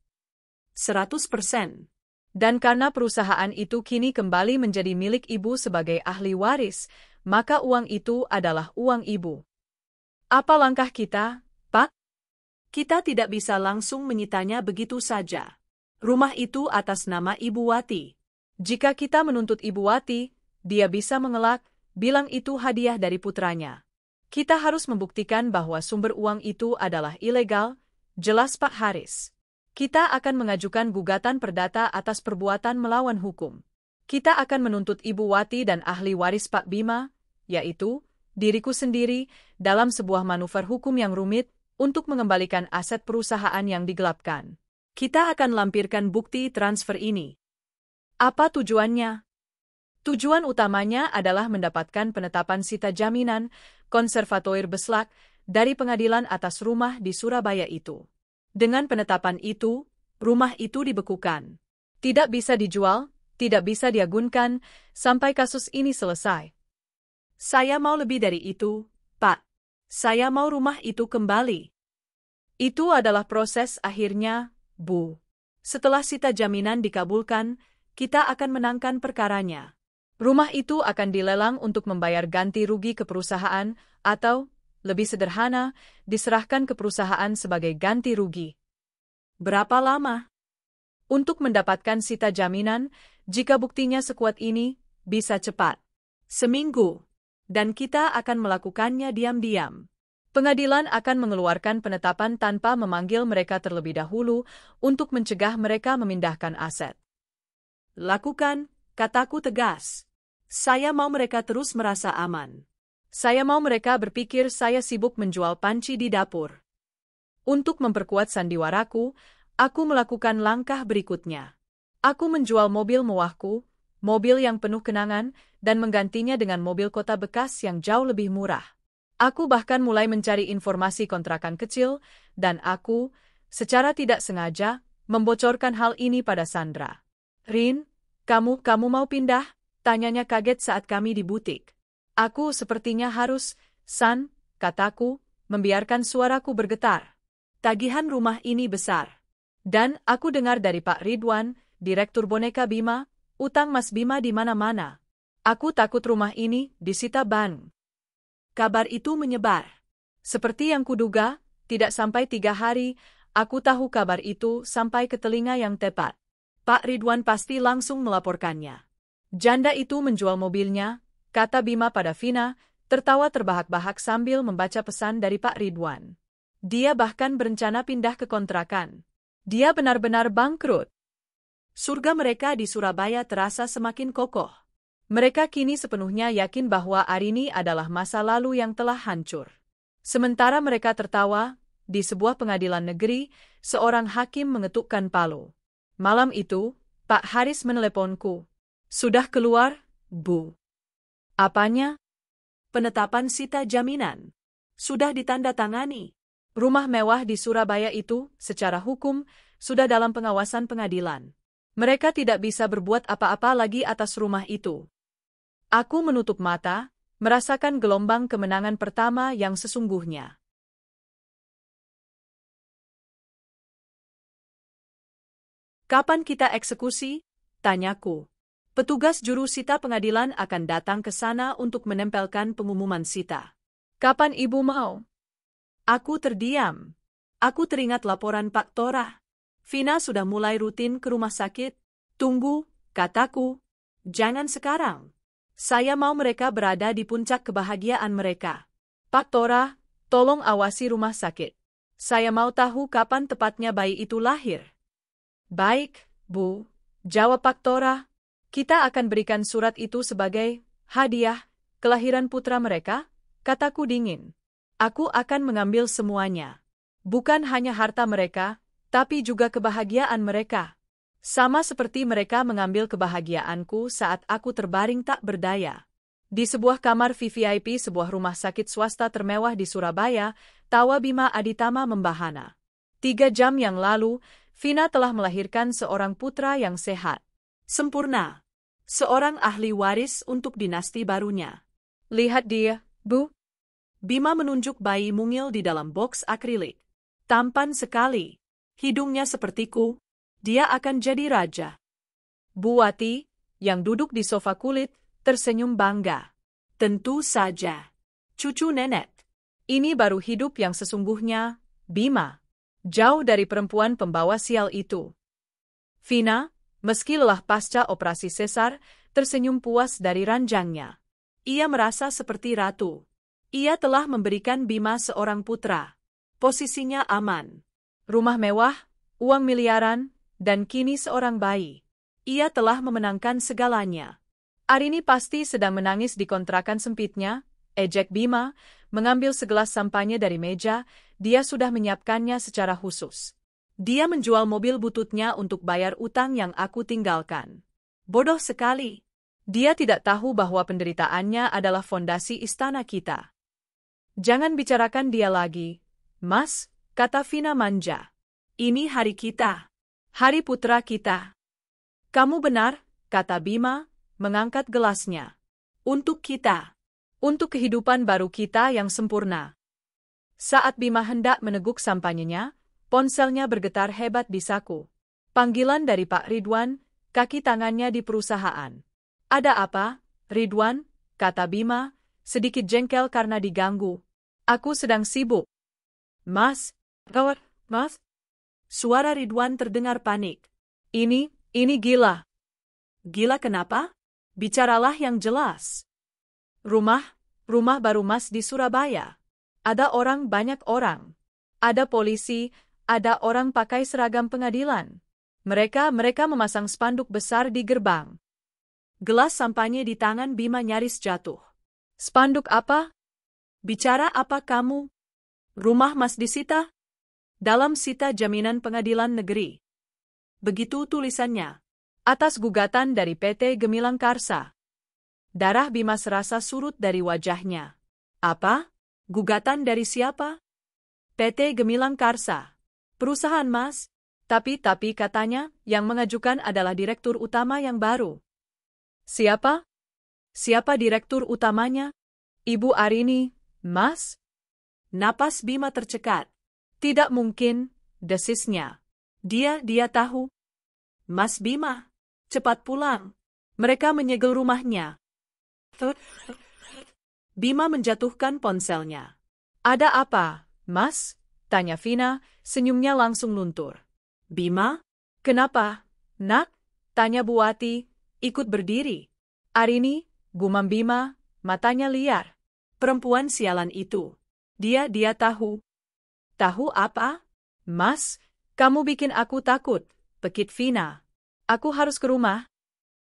100%. Dan karena perusahaan itu kini kembali menjadi milik ibu sebagai ahli waris, maka uang itu adalah uang ibu. Apa langkah kita, Pak? Kita tidak bisa langsung menyitanya begitu saja. Rumah itu atas nama Ibu Wati. Jika kita menuntut Ibu Wati, dia bisa mengelak, bilang itu hadiah dari putranya. Kita harus membuktikan bahwa sumber uang itu adalah ilegal, jelas Pak Haris. Kita akan mengajukan gugatan perdata atas perbuatan melawan hukum. Kita akan menuntut Ibu Wati dan ahli waris Pak Bima, yaitu diriku sendiri, dalam sebuah manuver hukum yang rumit untuk mengembalikan aset perusahaan yang digelapkan. Kita akan lampirkan bukti transfer ini. Apa tujuannya? Tujuan utamanya adalah mendapatkan penetapan sita jaminan konservatoir Beslak dari pengadilan atas rumah di Surabaya itu. Dengan penetapan itu, rumah itu dibekukan. Tidak bisa dijual, tidak bisa diagunkan, sampai kasus ini selesai. Saya mau lebih dari itu, Pak. Saya mau rumah itu kembali. Itu adalah proses akhirnya, Bu. Setelah sita jaminan dikabulkan, kita akan menangkan perkaranya. Rumah itu akan dilelang untuk membayar ganti rugi ke perusahaan, atau, lebih sederhana, diserahkan ke perusahaan sebagai ganti rugi. Berapa lama? Untuk mendapatkan sita jaminan, jika buktinya sekuat ini, bisa cepat. 1 minggu. Dan kita akan melakukannya diam-diam. Pengadilan akan mengeluarkan penetapan tanpa memanggil mereka terlebih dahulu untuk mencegah mereka memindahkan aset. Lakukan, kataku tegas. Saya mau mereka terus merasa aman. Saya mau mereka berpikir saya sibuk menjual panci di dapur. Untuk memperkuat sandiwaraku, aku melakukan langkah berikutnya. Aku menjual mobil mewahku, mobil yang penuh kenangan, dan menggantinya dengan mobil kota bekas yang jauh lebih murah. Aku bahkan mulai mencari informasi kontrakan kecil, dan aku, secara tidak sengaja, membocorkan hal ini pada Sandra. "Rin, kamu mau pindah?" tanyanya kaget saat kami di butik. "Aku sepertinya harus, San," kataku, membiarkan suaraku bergetar. Tagihan rumah ini besar. Dan aku dengar dari Pak Ridwan, Direktur Boneka Bima, utang Mas Bima di mana-mana. Aku takut rumah ini disita bank. Kabar itu menyebar. Seperti yang kuduga, tidak sampai 3 hari, aku tahu kabar itu sampai ke telinga yang tepat. Pak Ridwan pasti langsung melaporkannya. "Janda itu menjual mobilnya," kata Bima pada Vina, tertawa terbahak-bahak sambil membaca pesan dari Pak Ridwan. "Dia bahkan berencana pindah ke kontrakan. Dia benar-benar bangkrut." Surga mereka di Surabaya terasa semakin kokoh. Mereka kini sepenuhnya yakin bahwa Arini adalah masa lalu yang telah hancur. Sementara mereka tertawa, di sebuah pengadilan negeri, seorang hakim mengetukkan palu. Malam itu, Pak Haris meneleponku. "Sudah keluar, Bu?" "Apanya?" Penetapan sita jaminan. Sudah ditandatangani. Rumah mewah di Surabaya itu, secara hukum, sudah dalam pengawasan pengadilan. Mereka tidak bisa berbuat apa-apa lagi atas rumah itu. Aku menutup mata, merasakan gelombang kemenangan pertama yang sesungguhnya. "Kapan kita eksekusi?" tanyaku. Petugas juru sita pengadilan akan datang ke sana untuk menempelkan pengumuman sita. "Kapan Ibu mau?" Aku terdiam. Aku teringat laporan Pak Tora. Vina sudah mulai rutin ke rumah sakit. "Tunggu," kataku. "Jangan sekarang. Saya mau mereka berada di puncak kebahagiaan mereka." "Pak Tora, tolong awasi rumah sakit. Saya mau tahu kapan tepatnya bayi itu lahir." "Baik, Bu," jawab Pak Tora. "Kita akan berikan surat itu sebagai hadiah kelahiran putra mereka," kataku dingin. "Aku akan mengambil semuanya. Bukan hanya harta mereka, tapi juga kebahagiaan mereka. Sama seperti mereka mengambil kebahagiaanku saat aku terbaring tak berdaya." Di sebuah kamar VVIP sebuah rumah sakit swasta termewah di Surabaya, tawa Bima Aditama membahana. 3 jam yang lalu, Vina telah melahirkan seorang putra yang sehat. Sempurna. Seorang ahli waris untuk dinasti barunya. "Lihat dia, Bu." Bima menunjuk bayi mungil di dalam boks akrilik. Tampan sekali. Hidungnya sepertiku. Dia akan jadi raja. Bu Wati, yang duduk di sofa kulit, tersenyum bangga. "Tentu saja. Cucu nenek. Ini baru hidup yang sesungguhnya, Bima. Jauh dari perempuan pembawa sial itu." Vina, meski lelah pasca operasi sesar, tersenyum puas dari ranjangnya. Ia merasa seperti ratu. Ia telah memberikan Bima seorang putra. Posisinya aman. Rumah mewah, uang miliaran, dan kini seorang bayi. Ia telah memenangkan segalanya. Arini pasti sedang menangis di kontrakan sempitnya, ejek Bima, mengambil segelas sampanye dari meja, dia sudah menyiapkannya secara khusus. Dia menjual mobil bututnya untuk bayar utang yang aku tinggalkan. Bodoh sekali. Dia tidak tahu bahwa penderitaannya adalah fondasi istana kita. "Jangan bicarakan dia lagi, Mas," kata Vina manja. "Ini hari kita. Hari putra kita." "Kamu benar," kata Bima, mengangkat gelasnya. Untuk kita. Untuk kehidupan baru kita yang sempurna." Saat Bima hendak meneguk sampanyenya, ponselnya bergetar hebat di saku. Panggilan dari Pak Ridwan, kaki tangannya di perusahaan. "Ada apa, Ridwan?" kata Bima, sedikit jengkel karena diganggu. "Aku sedang sibuk." "Mas, gawat, Mas." Suara Ridwan terdengar panik. Ini gila." "Gila kenapa? Bicaralah yang jelas." Rumah baru Mas di Surabaya." Ada orang, banyak orang. Ada polisi, ada orang pakai seragam pengadilan. Mereka memasang spanduk besar di gerbang. Gelas sampahnya di tangan Bima nyaris jatuh. Spanduk apa? Bicara apa kamu? Rumah Mas disita? Dalam sita jaminan pengadilan negeri. Begitu tulisannya. Atas gugatan dari PT Gemilang Karsa. Darah Bima serasa surut dari wajahnya. Apa? Gugatan dari siapa? PT Gemilang Karsa. Perusahaan Mas? Tapi katanya yang mengajukan adalah direktur utama yang baru. Siapa? Siapa direktur utamanya? Ibu Arini, Mas? Napas Bima tercekat. Tidak mungkin, desisnya. Dia tahu. Mas Bima, cepat pulang. Mereka menyegel rumahnya. Bima menjatuhkan ponselnya. Ada apa, Mas? Tanya Vina, senyumnya langsung luntur. Bima? Kenapa, Nak? Tanya Buati, ikut berdiri. Arini, gumam Bima, matanya liar. Perempuan sialan itu. Dia tahu. Tahu apa? Mas, kamu bikin aku takut, pekit Vina. Aku harus ke rumah.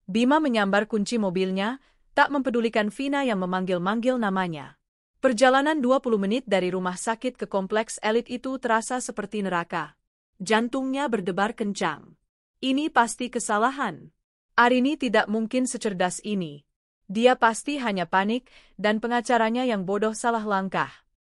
Bima menyambar kunci mobilnya, tak mempedulikan Vina yang memanggil-manggil namanya. Perjalanan 20 menit dari rumah sakit ke kompleks elit itu terasa seperti neraka. Jantungnya berdebar kencang. Ini pasti kesalahan. Arini tidak mungkin secerdas ini. Dia pasti hanya panik dan pengacaranya yang bodoh salah langkah.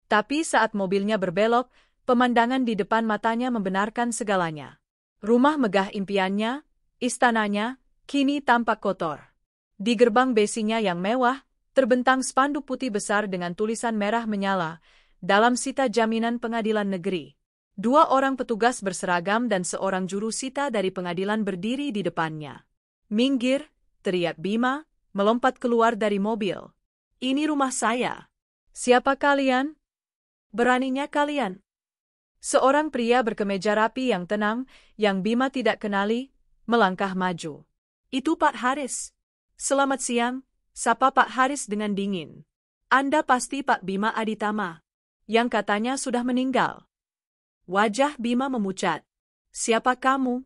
Tapi saat mobilnya berbelok, pemandangan di depan matanya membenarkan segalanya. Rumah megah impiannya, istananya, kini tampak kotor. Di gerbang besinya yang mewah, terbentang spanduk putih besar dengan tulisan merah menyala, dalam sita jaminan pengadilan negeri. 2 orang petugas berseragam dan seorang juru sita dari pengadilan berdiri di depannya. Minggir, teriak Bima, melompat keluar dari mobil. Ini rumah saya. Siapa kalian? Beraninya kalian? Seorang pria berkemeja rapi yang tenang, yang Bima tidak kenali, melangkah maju. Itu Pak Haris. Selamat siang, sapa Pak Haris dengan dingin. Anda pasti Pak Bima Aditama, yang katanya sudah meninggal. Wajah Bima memucat. Siapa kamu?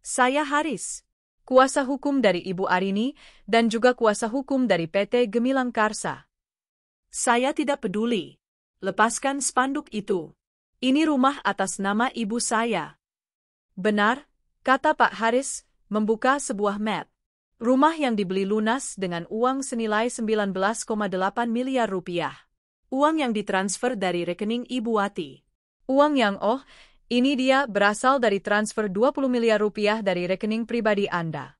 Saya Haris, kuasa hukum dari Ibu Arini dan juga kuasa hukum dari PT Gemilang Karsa. Saya tidak peduli. Lepaskan spanduk itu. Ini rumah atas nama ibu saya. Benar, kata Pak Haris, membuka sebuah map. Rumah yang dibeli lunas dengan uang senilai 19,8 miliar rupiah. Uang yang ditransfer dari rekening Ibu Wati. Uang yang ini dia berasal dari transfer 20 miliar rupiah dari rekening pribadi Anda.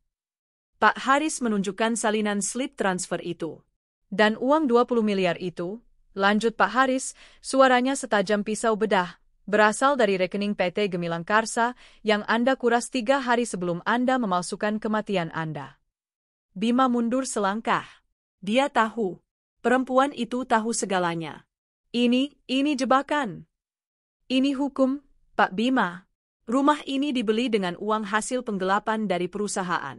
Pak Haris menunjukkan salinan slip transfer itu. Dan uang 20 miliar itu, lanjut Pak Haris, suaranya setajam pisau bedah, berasal dari rekening PT Gemilang Karsa yang Anda kuras 3 hari sebelum Anda memalsukan kematian Anda. Bima mundur selangkah. Dia tahu. Perempuan itu tahu segalanya. Ini jebakan. Ini hukum, Pak Bima. Rumah ini dibeli dengan uang hasil penggelapan dari perusahaan.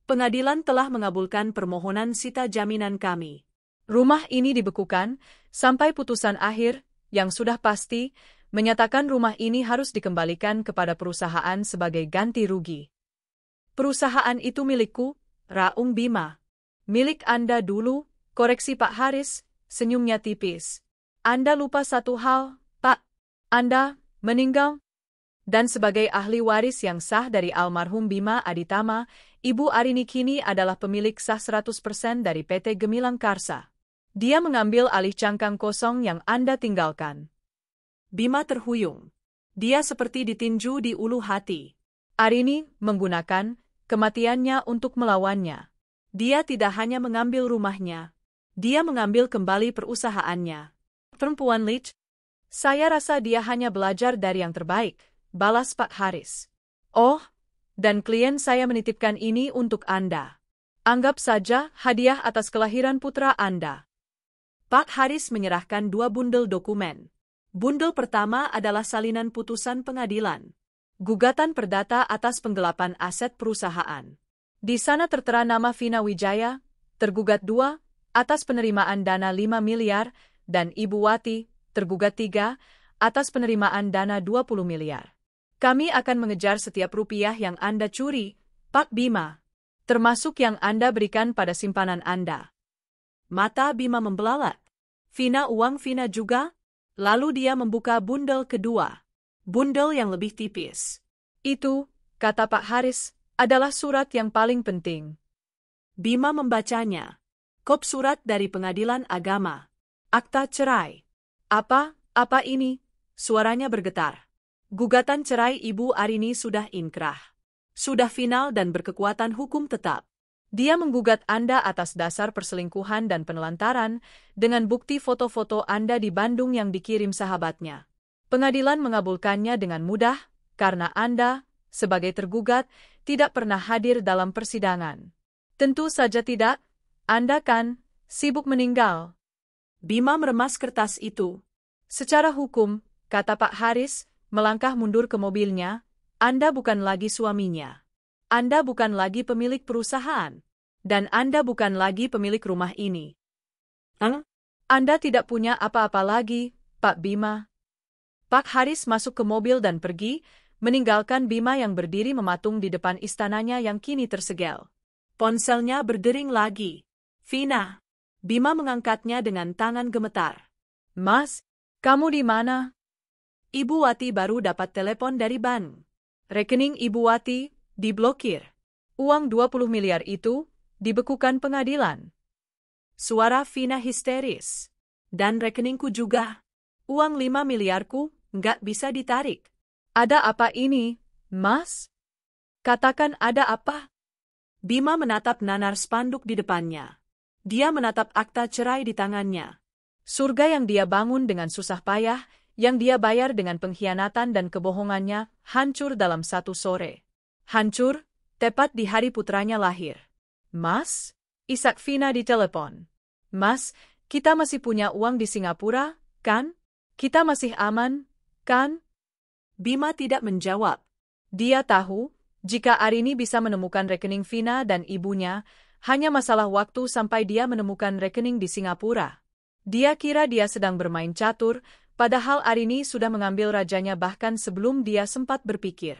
Pengadilan telah mengabulkan permohonan sita jaminan kami. Rumah ini dibekukan sampai putusan akhir, yang sudah pasti, menyatakan rumah ini harus dikembalikan kepada perusahaan sebagai ganti rugi. Perusahaan itu milikku, raung Bima. Milik Anda dulu, koreksi Pak Haris, senyumnya tipis. Anda lupa satu hal, Pak. Anda meninggal. Dan sebagai ahli waris yang sah dari almarhum Bima Aditama, Ibu Arini kini adalah pemilik sah 100% dari PT Gemilang Karsa. Dia mengambil alih cangkang kosong yang Anda tinggalkan. Bima terhuyung. Dia seperti ditinju di ulu hati. Arini menggunakan kematiannya untuk melawannya. Dia tidak hanya mengambil rumahnya. Dia mengambil kembali perusahaannya. Perempuan licik. Saya rasa dia hanya belajar dari yang terbaik, balas Pak Haris. Dan klien saya menitipkan ini untuk Anda. Anggap saja hadiah atas kelahiran putra Anda. Pak Haris menyerahkan 2 bundel dokumen. Bundel pertama adalah salinan putusan pengadilan. Gugatan perdata atas penggelapan aset perusahaan. Di sana tertera nama Vina Wijaya, tergugat 2, atas penerimaan dana 5 miliar, dan Ibu Wati, tergugat 3, atas penerimaan dana 20 miliar. Kami akan mengejar setiap rupiah yang Anda curi, Pak Bima, termasuk yang Anda berikan pada simpanan Anda. Mata Bima membelalak. Uang Vina juga? Lalu dia membuka bundel kedua. Bundel yang lebih tipis. Itu, kata Pak Haris, adalah surat yang paling penting. Bima membacanya. Kop surat dari Pengadilan Agama. Akta cerai. Apa ini? Suaranya bergetar. Gugatan cerai Ibu Arini sudah inkrah. Sudah final dan berkekuatan hukum tetap. Dia menggugat Anda atas dasar perselingkuhan dan penelantaran dengan bukti foto-foto Anda di Bandung yang dikirim sahabatnya. Pengadilan mengabulkannya dengan mudah karena Anda, sebagai tergugat, tidak pernah hadir dalam persidangan. Tentu saja tidak. Anda kan sibuk meninggal. Bima meremas kertas itu. Secara hukum, kata Pak Haris, melangkah mundur ke mobilnya, Anda bukan lagi suaminya. Anda bukan lagi pemilik perusahaan. Dan Anda bukan lagi pemilik rumah ini. Anda tidak punya apa-apa lagi, Pak Bima. Pak Haris masuk ke mobil dan pergi, meninggalkan Bima yang berdiri mematung di depan istananya yang kini tersegel. Ponselnya berdering lagi. Vina. Bima mengangkatnya dengan tangan gemetar. Mas, kamu di mana? Ibu Wati baru dapat telepon dari bank. Rekening Ibu Wati diblokir. Uang 20 miliar itu dibekukan pengadilan. Suara Vina histeris. Dan rekeningku juga. Uang 5 miliarku nggak bisa ditarik. Ada apa ini, Mas? Katakan ada apa? Bima menatap nanar spanduk di depannya. Dia menatap akta cerai di tangannya. Surga yang dia bangun dengan susah payah, yang dia bayar dengan pengkhianatan dan kebohongannya, hancur dalam satu sore. Hancur, tepat di hari putranya lahir. Mas? Isak Vina di telepon. Mas, kita masih punya uang di Singapura, kan? Kita masih aman, kan? Bima tidak menjawab. Dia tahu, jika Arini bisa menemukan rekening Vina dan ibunya, hanya masalah waktu sampai dia menemukan rekening di Singapura. Dia kira dia sedang bermain catur, padahal Arini sudah mengambil rajanya bahkan sebelum dia sempat berpikir.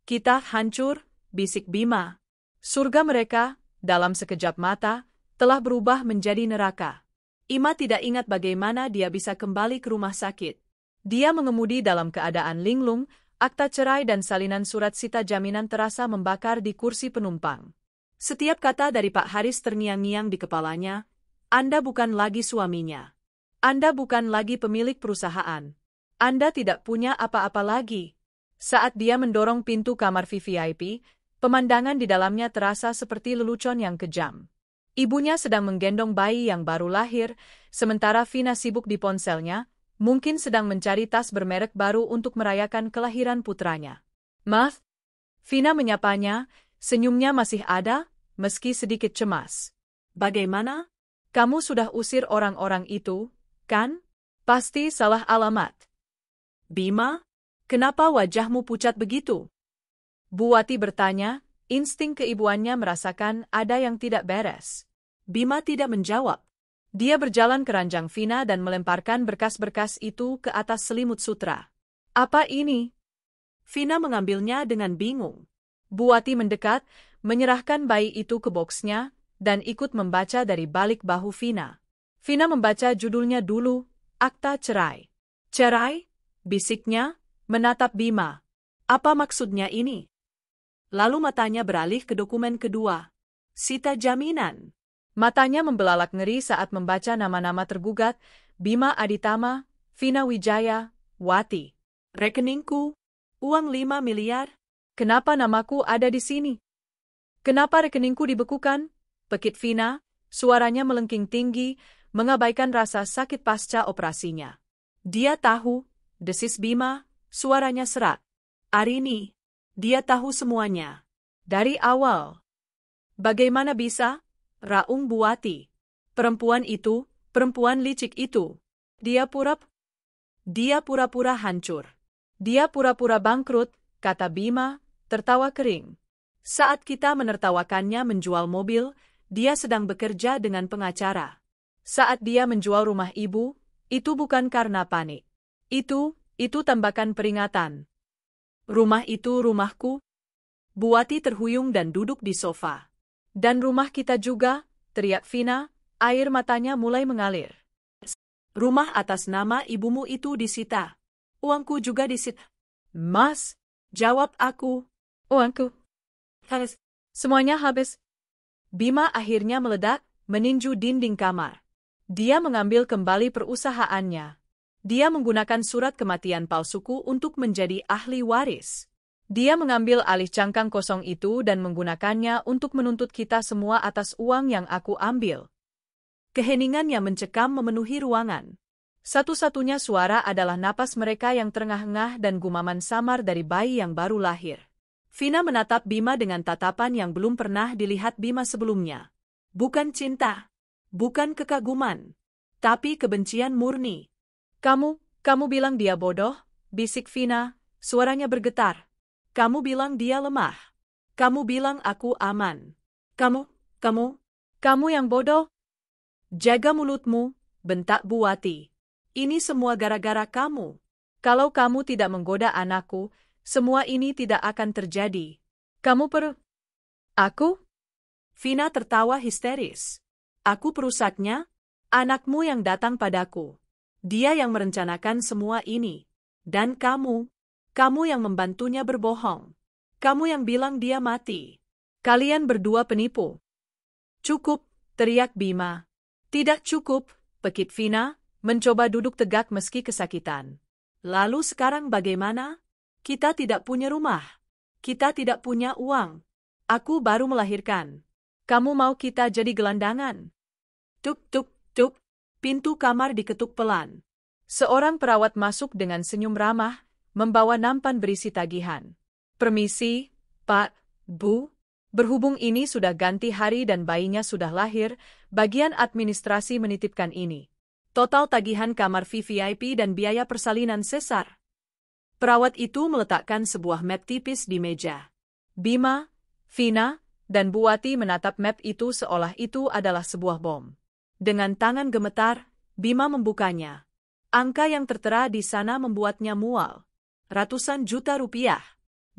Kita hancur, bisik Bima. Surga mereka, dalam sekejap mata, telah berubah menjadi neraka. Ima tidak ingat bagaimana dia bisa kembali ke rumah sakit. Dia mengemudi dalam keadaan linglung, akta cerai dan salinan surat sita jaminan terasa membakar di kursi penumpang. Setiap kata dari Pak Haris terngiang-ngiang di kepalanya, Anda bukan lagi suaminya. Anda bukan lagi pemilik perusahaan. Anda tidak punya apa-apa lagi. Saat dia mendorong pintu kamar VVIP, pemandangan di dalamnya terasa seperti lelucon yang kejam. Ibunya sedang menggendong bayi yang baru lahir, sementara Vina sibuk di ponselnya, mungkin sedang mencari tas bermerek baru untuk merayakan kelahiran putranya. Mas? Vina menyapanya, senyumnya masih ada, meski sedikit cemas. Bagaimana? Kamu sudah usir orang-orang itu, kan? Pasti salah alamat. Bima, kenapa wajahmu pucat begitu? Bu Wati bertanya, insting keibuannya merasakan ada yang tidak beres. Bima tidak menjawab. Dia berjalan ke ranjang Vina dan melemparkan berkas-berkas itu ke atas selimut sutra. Apa ini? Vina mengambilnya dengan bingung. Bu Wati mendekat, menyerahkan bayi itu ke boksnya, dan ikut membaca dari balik bahu Vina. Vina membaca judulnya dulu, Akta Cerai. Cerai? Bisiknya, menatap Bima. Apa maksudnya ini? Lalu matanya beralih ke dokumen kedua. Sita jaminan. Matanya membelalak ngeri saat membaca nama-nama tergugat, Bima Aditama, Vina Wijaya, Wati. Rekeningku, uang 5 miliar. Kenapa namaku ada di sini? Kenapa rekeningku dibekukan? Pekit Vina, suaranya melengking tinggi, mengabaikan rasa sakit pasca operasinya. Dia tahu, desis Bima, suaranya serak. Arini, dia tahu semuanya. Dari awal. Bagaimana bisa? Raung Bu Wati. Perempuan itu, perempuan licik itu. Dia pura-pura hancur. Dia pura-pura bangkrut, kata Bima, tertawa kering. Saat kita menertawakannya menjual mobil, dia sedang bekerja dengan pengacara. Saat dia menjual rumah ibu, Itu bukan karena panik. Itu tembakan peringatan. Rumah itu rumahku. Buati terhuyung dan duduk di sofa. Dan rumah kita juga, teriak Vina, air matanya mulai mengalir. Rumah atas nama ibumu itu disita. Uangku juga disita. Mas, jawab aku. Uangku. Habis. Semuanya habis. Bima akhirnya meledak, meninju dinding kamar. Dia mengambil kembali perusahaannya. Dia menggunakan surat kematian palsuku untuk menjadi ahli waris. Dia mengambil alih cangkang kosong itu dan menggunakannya untuk menuntut kita semua atas uang yang aku ambil. Keheningan yang mencekam memenuhi ruangan. Satu-satunya suara adalah napas mereka yang terengah-engah dan gumaman samar dari bayi yang baru lahir. Vina menatap Bima dengan tatapan yang belum pernah dilihat Bima sebelumnya. Bukan cinta, bukan kekaguman, tapi kebencian murni. Kamu bilang dia bodoh, bisik Vina, suaranya bergetar. Kamu bilang dia lemah. Kamu bilang aku aman. Kamu yang bodoh. Jaga mulutmu, bentak Buati. Ini semua gara-gara kamu. Kalau kamu tidak menggoda anakku, semua ini tidak akan terjadi. Aku? Vina tertawa histeris. Aku perusaknya, anakmu yang datang padaku. Dia yang merencanakan semua ini. Dan kamu yang membantunya berbohong. Kamu yang bilang dia mati. Kalian berdua penipu. Cukup, teriak Bima. Tidak cukup, pekik Vina, mencoba duduk tegak meski kesakitan. Lalu sekarang bagaimana? Kita tidak punya rumah. Kita tidak punya uang. Aku baru melahirkan. Kamu mau kita jadi gelandangan? Tuk, tuk, tuk. Pintu kamar diketuk pelan. Seorang perawat masuk dengan senyum ramah, membawa nampan berisi tagihan. Permisi, Pak, Bu. Berhubung ini sudah ganti hari dan bayinya sudah lahir, bagian administrasi menitipkan ini. Total tagihan kamar VVIP dan biaya persalinan sesar. Perawat itu meletakkan sebuah map tipis di meja. Bima, Vina, dan Buati menatap map itu seolah itu adalah sebuah bom. Dengan tangan gemetar, Bima membukanya. Angka yang tertera di sana membuatnya mual. Ratusan juta rupiah.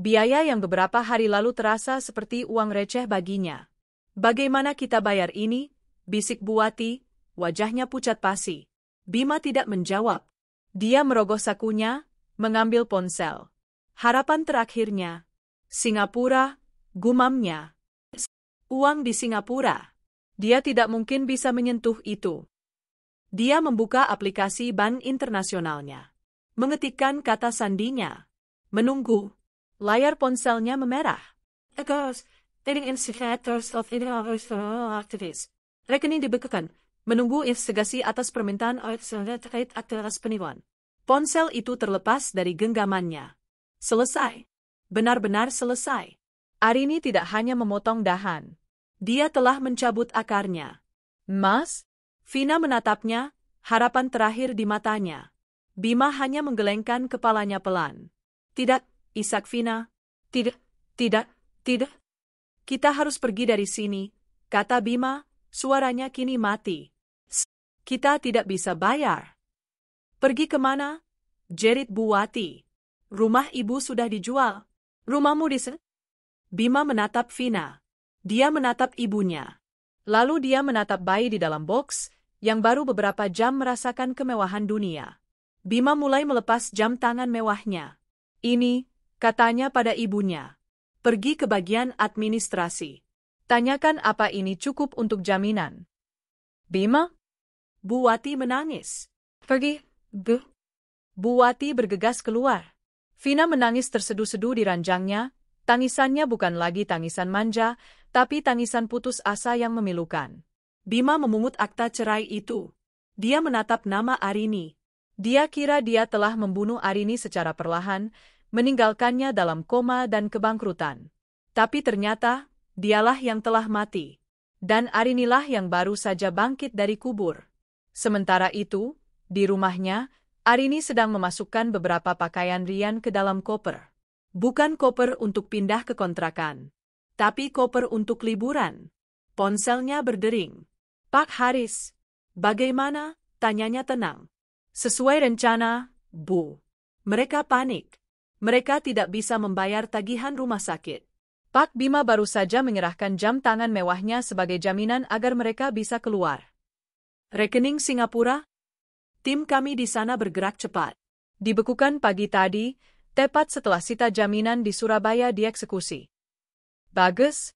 Biaya yang beberapa hari lalu terasa seperti uang receh baginya. Bagaimana kita bayar ini? Bisik Buati, wajahnya pucat pasi. Bima tidak menjawab. Dia merogoh sakunya, mengambil ponsel. Harapan terakhirnya. Singapura, gumamnya. Uang di Singapura. Dia tidak mungkin bisa menyentuh itu. Dia membuka aplikasi bank internasionalnya. Mengetikkan kata sandinya. Menunggu. Layar ponselnya memerah. Rekening dibekukan. Menunggu investigasi atas permintaan terkait aktivitas penipuan. Ponsel itu terlepas dari genggamannya. Selesai. Benar-benar selesai. Arini tidak hanya memotong dahan. Dia telah mencabut akarnya. Mas? Vina menatapnya, harapan terakhir di matanya. Bima hanya menggelengkan kepalanya pelan. Tidak, isak Vina. Tidak. Kita harus pergi dari sini, kata Bima, suaranya kini mati. Kita tidak bisa bayar. Pergi kemana? Jerit Buati. Rumah ibu sudah dijual. Rumahmu di sana? Bima menatap Vina. Dia menatap ibunya. Lalu dia menatap bayi di dalam box, yang baru beberapa jam merasakan kemewahan dunia. Bima mulai melepas jam tangan mewahnya. Ini, katanya pada ibunya. Pergi ke bagian administrasi. Tanyakan apa ini cukup untuk jaminan. Bima? Buati menangis. Pergi, Bu. Buati bergegas keluar. Vina menangis terseduh-seduh di ranjangnya. Tangisannya bukan lagi tangisan manja, tapi tangisan putus asa yang memilukan. Bima memungut akta cerai itu. Dia menatap nama Arini. Dia kira dia telah membunuh Arini secara perlahan, meninggalkannya dalam koma dan kebangkrutan. Tapi ternyata, dialah yang telah mati. Dan Arinilah yang baru saja bangkit dari kubur. Sementara itu, di rumahnya, Arini sedang memasukkan beberapa pakaian Rian ke dalam koper. Bukan koper untuk pindah ke kontrakan, tapi koper untuk liburan. Ponselnya berdering. Pak Haris, bagaimana? Tanyanya tenang. Sesuai rencana, Bu. Mereka panik. Mereka tidak bisa membayar tagihan rumah sakit. Pak Bima baru saja menyerahkan jam tangan mewahnya sebagai jaminan agar mereka bisa keluar. Rekening Singapura? Tim kami di sana bergerak cepat. Dibekukan pagi tadi, tepat setelah sita jaminan di Surabaya dieksekusi. Bagus.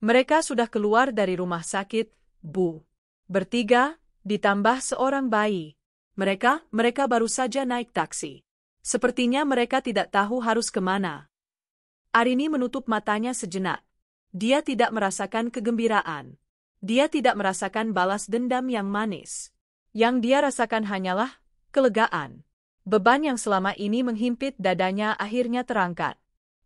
Mereka sudah keluar dari rumah sakit, Bu. Bertiga, ditambah seorang bayi. Mereka baru saja naik taksi. Sepertinya mereka tidak tahu harus kemana. Arini menutup matanya sejenak. Dia tidak merasakan kegembiraan. Dia tidak merasakan balas dendam yang manis. Yang dia rasakan hanyalah kelegaan. Beban yang selama ini menghimpit dadanya akhirnya terangkat.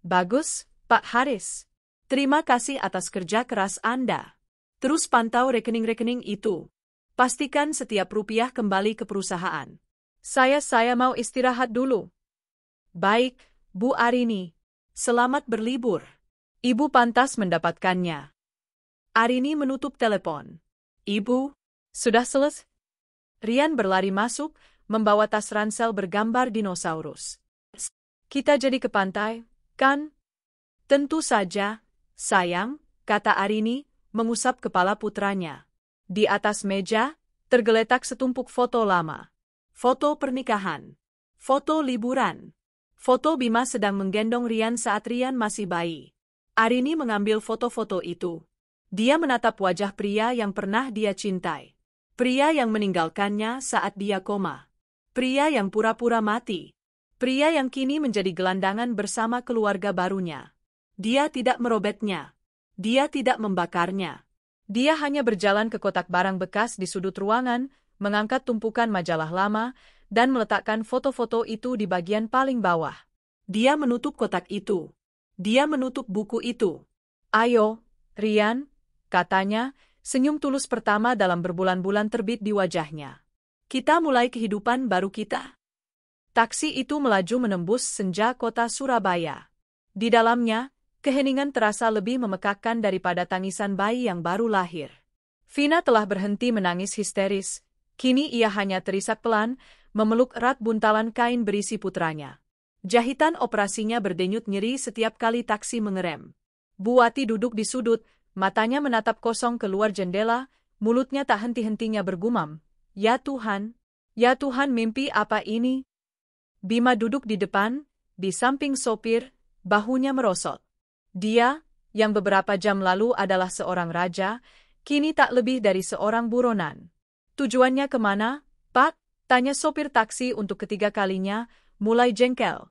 Bagus, Pak Haris. Terima kasih atas kerja keras Anda. Terus pantau rekening-rekening itu. Pastikan setiap rupiah kembali ke perusahaan. Saya mau istirahat dulu. Baik, Bu Arini. Selamat berlibur. Ibu pantas mendapatkannya. Arini menutup telepon. Ibu, sudah selesai? Rian berlari masuk, membawa tas ransel bergambar dinosaurus. Kita jadi ke pantai, kan? Tentu saja, sayang, kata Arini, mengusap kepala putranya. Di atas meja, tergeletak setumpuk foto lama. Foto pernikahan. Foto liburan. Foto Bima sedang menggendong Rian saat Rian masih bayi. Arini mengambil foto-foto itu. Dia menatap wajah pria yang pernah dia cintai. Pria yang meninggalkannya saat dia koma. Pria yang pura-pura mati. Pria yang kini menjadi gelandangan bersama keluarga barunya. Dia tidak merobeknya. Dia tidak membakarnya. Dia hanya berjalan ke kotak barang bekas di sudut ruangan, mengangkat tumpukan majalah lama, dan meletakkan foto-foto itu di bagian paling bawah. Dia menutup kotak itu. Dia menutup buku itu. Ayo, Rian, katanya, senyum tulus pertama dalam berbulan-bulan terbit di wajahnya. Kita mulai kehidupan baru kita. Taksi itu melaju menembus senja kota Surabaya. Di dalamnya, keheningan terasa lebih memekakkan daripada tangisan bayi yang baru lahir. Vina telah berhenti menangis histeris. Kini ia hanya terisak pelan, memeluk erat buntalan kain berisi putranya. Jahitan operasinya berdenyut nyeri setiap kali taksi mengerem. Buati duduk di sudut, matanya menatap kosong keluar jendela, mulutnya tak henti-hentinya bergumam. Ya Tuhan, mimpi apa ini? Bima duduk di depan, di samping sopir, bahunya merosot. Dia, yang beberapa jam lalu adalah seorang raja, kini tak lebih dari seorang buronan. Tujuannya kemana, Pak? Tanya sopir taksi untuk ketiga kalinya, mulai jengkel.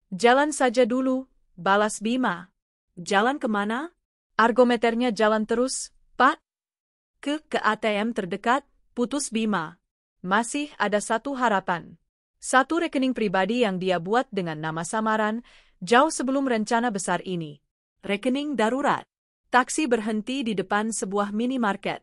Jalan saja dulu, balas Bima. Jalan kemana? Argometernya jalan terus, Pak. Ke ATM terdekat, putus Bima. Masih ada satu harapan. Satu rekening pribadi yang dia buat dengan nama samaran, jauh sebelum rencana besar ini. Rekening darurat. Taksi berhenti di depan sebuah minimarket.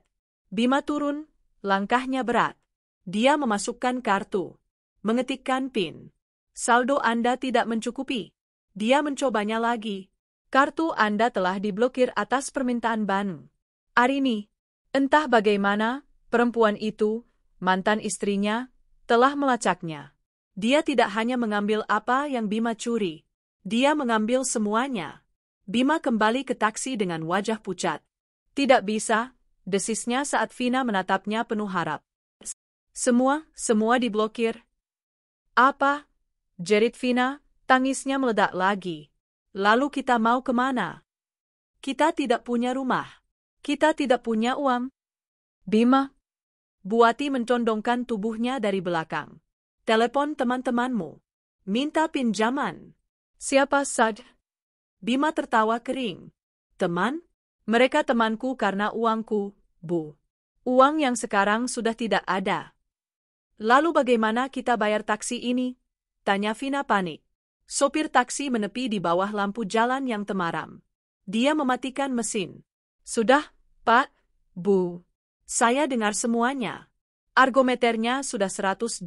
Bima turun, langkahnya berat. Dia memasukkan kartu. Mengetikkan PIN. Saldo Anda tidak mencukupi. Dia mencobanya lagi. Kartu Anda telah diblokir atas permintaan bank. Arini, entah bagaimana, perempuan itu, mantan istrinya, telah melacaknya. Dia tidak hanya mengambil apa yang Bima curi. Dia mengambil semuanya. Bima kembali ke taksi dengan wajah pucat. Tidak bisa, desisnya saat Vina menatapnya penuh harap. Semua diblokir. Apa? Jerit Vina, tangisnya meledak lagi. Lalu kita mau kemana? Kita tidak punya rumah. Kita tidak punya uang. Bima. Buati mencondongkan tubuhnya dari belakang. Telepon teman-temanmu. Minta pinjaman. Siapa saja? Bima tertawa kering. Teman? Mereka temanku karena uangku, Bu. Uang yang sekarang sudah tidak ada. Lalu bagaimana kita bayar taksi ini? Tanya Vina panik. Sopir taksi menepi di bawah lampu jalan yang temaram. Dia mematikan mesin. Sudah, Pak, Bu. Saya dengar semuanya. Argometernya sudah 120.000.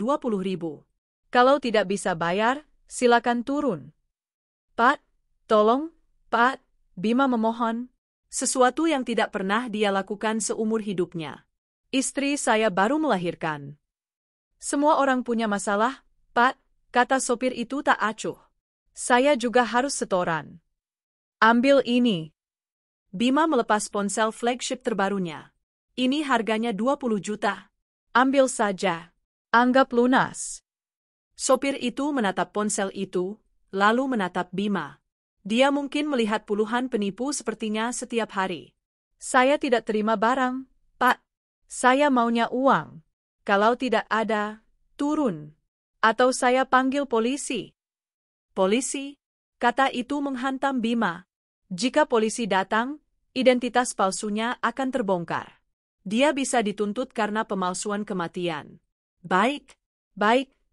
Kalau tidak bisa bayar, silakan turun. Pak, tolong, Pak, Bima memohon. Sesuatu yang tidak pernah dia lakukan seumur hidupnya. Istri saya baru melahirkan. Semua orang punya masalah, Pak, kata sopir itu tak acuh. Saya juga harus setoran. Ambil ini. Bima melepas ponsel flagship terbarunya. Ini harganya 20 juta. Ambil saja. Anggap lunas. Sopir itu menatap ponsel itu, lalu menatap Bima. Dia mungkin melihat puluhan penipu sepertinya setiap hari. Saya tidak terima barang, Pak. Saya maunya uang. Kalau tidak ada, turun. Atau saya panggil polisi. Polisi? Kata itu menghantam Bima. Jika polisi datang, identitas palsunya akan terbongkar. Dia bisa dituntut karena pemalsuan kematian. Baik,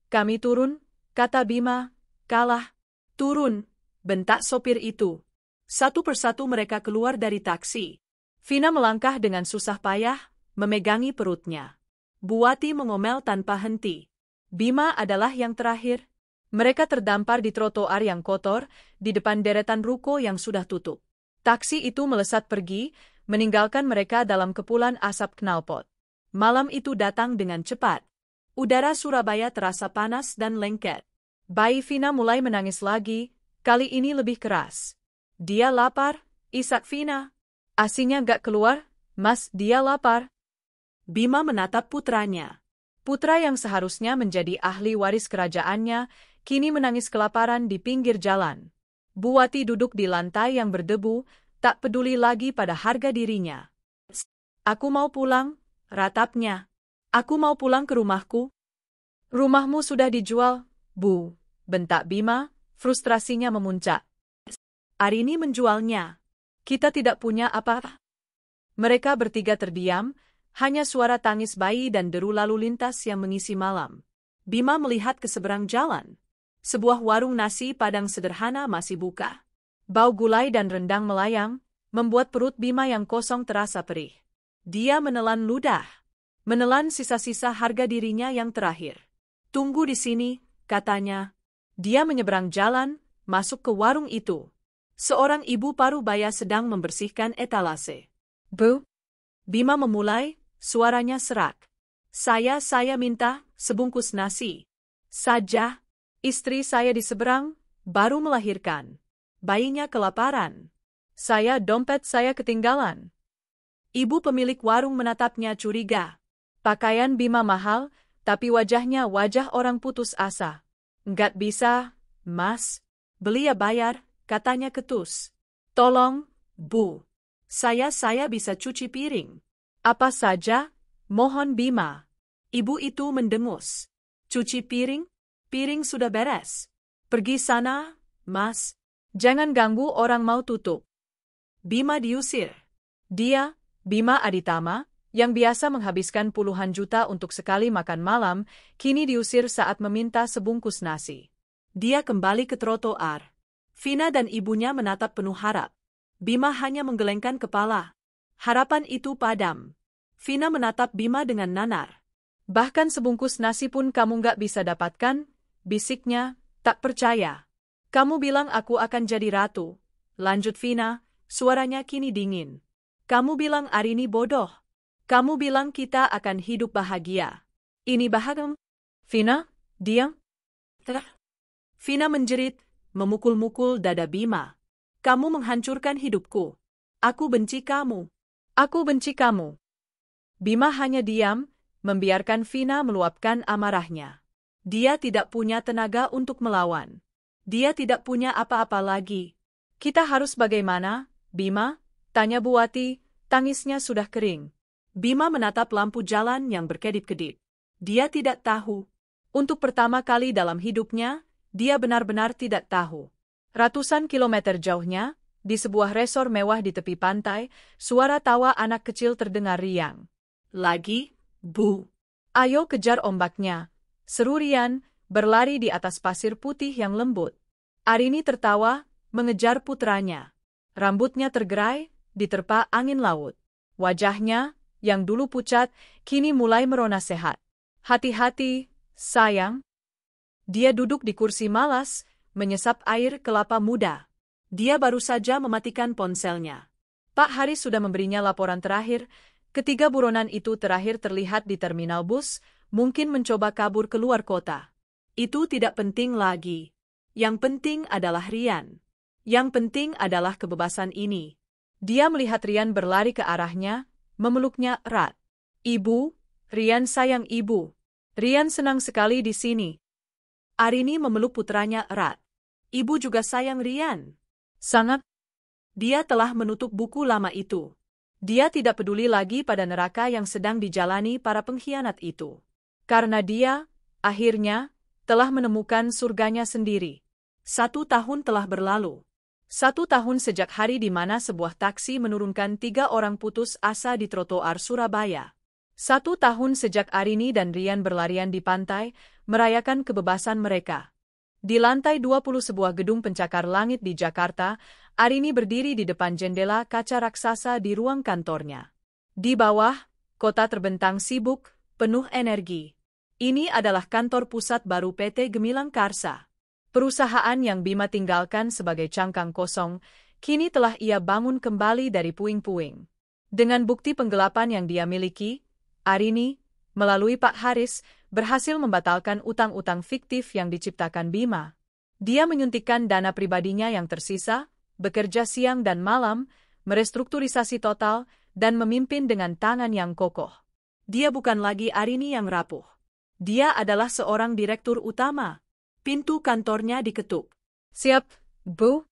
kami turun, kata Bima. Kalah. Turun, bentak sopir itu. Satu persatu mereka keluar dari taksi. Vina melangkah dengan susah payah, memegangi perutnya. Buati mengomel tanpa henti. Bima adalah yang terakhir. Mereka terdampar di trotoar yang kotor, di depan deretan ruko yang sudah tutup. Taksi itu melesat pergi, meninggalkan mereka dalam kepulan asap knalpot. Malam itu datang dengan cepat. Udara Surabaya terasa panas dan lengket. Bayi Vina mulai menangis lagi, kali ini lebih keras. Dia lapar, isak Vina. Asinya gak keluar, Mas, dia lapar. Bima menatap putranya. Putra yang seharusnya menjadi ahli waris kerajaannya, kini menangis kelaparan di pinggir jalan. Buati duduk di lantai yang berdebu, tak peduli lagi pada harga dirinya. Aku mau pulang, ratapnya. Aku mau pulang ke rumahku. Rumahmu sudah dijual, Bu, bentak Bima, frustrasinya memuncak. Arini menjualnya. Kita tidak punya apa-apa. Mereka bertiga terdiam, hanya suara tangis bayi dan deru lalu lintas yang mengisi malam. Bima melihat ke seberang jalan. Sebuah warung nasi Padang sederhana masih buka. Bau gulai dan rendang melayang, membuat perut Bima yang kosong terasa perih. Dia menelan ludah. Menelan sisa-sisa harga dirinya yang terakhir. Tunggu di sini, katanya. Dia menyeberang jalan, masuk ke warung itu. Seorang ibu parubaya sedang membersihkan etalase. Bu? Bima memulai, suaranya serak. Saya minta sebungkus nasi. Saja. Istri saya di seberang, baru melahirkan. Bayinya kelaparan. Dompet saya ketinggalan. Ibu pemilik warung menatapnya curiga. Pakaian Bima mahal, tapi wajahnya wajah orang putus asa. Nggak bisa, Mas. Beli ya bayar, katanya ketus. Tolong, Bu. Saya bisa cuci piring. Apa saja, mohon Bima. Ibu itu mendengus. Cuci piring? Piring sudah beres. Pergi sana, Mas. Jangan ganggu orang mau tutup. Bima diusir. Dia, Bima Aditama, yang biasa menghabiskan puluhan juta untuk sekali makan malam, kini diusir saat meminta sebungkus nasi. Dia kembali ke trotoar. Vina dan ibunya menatap penuh harap. Bima hanya menggelengkan kepala. Harapan itu padam. Vina menatap Bima dengan nanar. Bahkan sebungkus nasi pun kamu nggak bisa dapatkan, bisiknya, tak percaya. Kamu bilang aku akan jadi ratu. Lanjut Vina, suaranya kini dingin. Kamu bilang Arini bodoh. Kamu bilang kita akan hidup bahagia. Ini bahagia? Vina, diam. Vina menjerit, memukul-mukul dada Bima. Kamu menghancurkan hidupku. Aku benci kamu. Aku benci kamu. Bima hanya diam, membiarkan Vina meluapkan amarahnya. Dia tidak punya tenaga untuk melawan. Dia tidak punya apa-apa lagi. Kita harus bagaimana, Bima? Tanya Buati, tangisnya sudah kering. Bima menatap lampu jalan yang berkedip-kedip. Dia tidak tahu. Untuk pertama kali dalam hidupnya, dia benar-benar tidak tahu. Ratusan kilometer jauhnya, di sebuah resor mewah di tepi pantai, suara tawa anak kecil terdengar riang. Lagi, Bu. Ayo kejar ombaknya. Seru Rian, berlari di atas pasir putih yang lembut. Arini tertawa, mengejar putranya. Rambutnya tergerai, diterpa angin laut. Wajahnya, yang dulu pucat, kini mulai merona sehat. Hati-hati, sayang. Dia duduk di kursi malas, menyesap air kelapa muda. Dia baru saja mematikan ponselnya. Pak Haris sudah memberinya laporan terakhir. Ketiga buronan itu terakhir terlihat di terminal bus, mungkin mencoba kabur keluar kota. Itu tidak penting lagi. Yang penting adalah Rian. Yang penting adalah kebebasan ini. Dia melihat Rian berlari ke arahnya, memeluknya erat. Ibu, Rian sayang ibu. Rian senang sekali di sini. Arini memeluk putranya erat. Ibu juga sayang Rian. Sangat. Dia telah menutup buku lama itu. Dia tidak peduli lagi pada neraka yang sedang dijalani para pengkhianat itu. Karena dia, akhirnya, telah menemukan surganya sendiri. 1 tahun telah berlalu. 1 tahun sejak hari di mana sebuah taksi menurunkan 3 orang putus asa di trotoar Surabaya. 1 tahun sejak Arini dan Rian berlarian di pantai, merayakan kebebasan mereka. Di lantai 20 sebuah gedung pencakar langit di Jakarta, Arini berdiri di depan jendela kaca raksasa di ruang kantornya. Di bawah, kota terbentang sibuk, penuh energi. Ini adalah kantor pusat baru PT Gemilang Karsa. Perusahaan yang Bima tinggalkan sebagai cangkang kosong, kini telah ia bangun kembali dari puing-puing. Dengan bukti penggelapan yang dia miliki, Arini, melalui Pak Haris, berhasil membatalkan utang-utang fiktif yang diciptakan Bima. Dia menyuntikkan dana pribadinya yang tersisa, bekerja siang dan malam, merestrukturisasi total, dan memimpin dengan tangan yang kokoh. Dia bukan lagi Arini yang rapuh. Dia adalah seorang direktur utama. Pintu kantornya diketuk. Siap, Bu.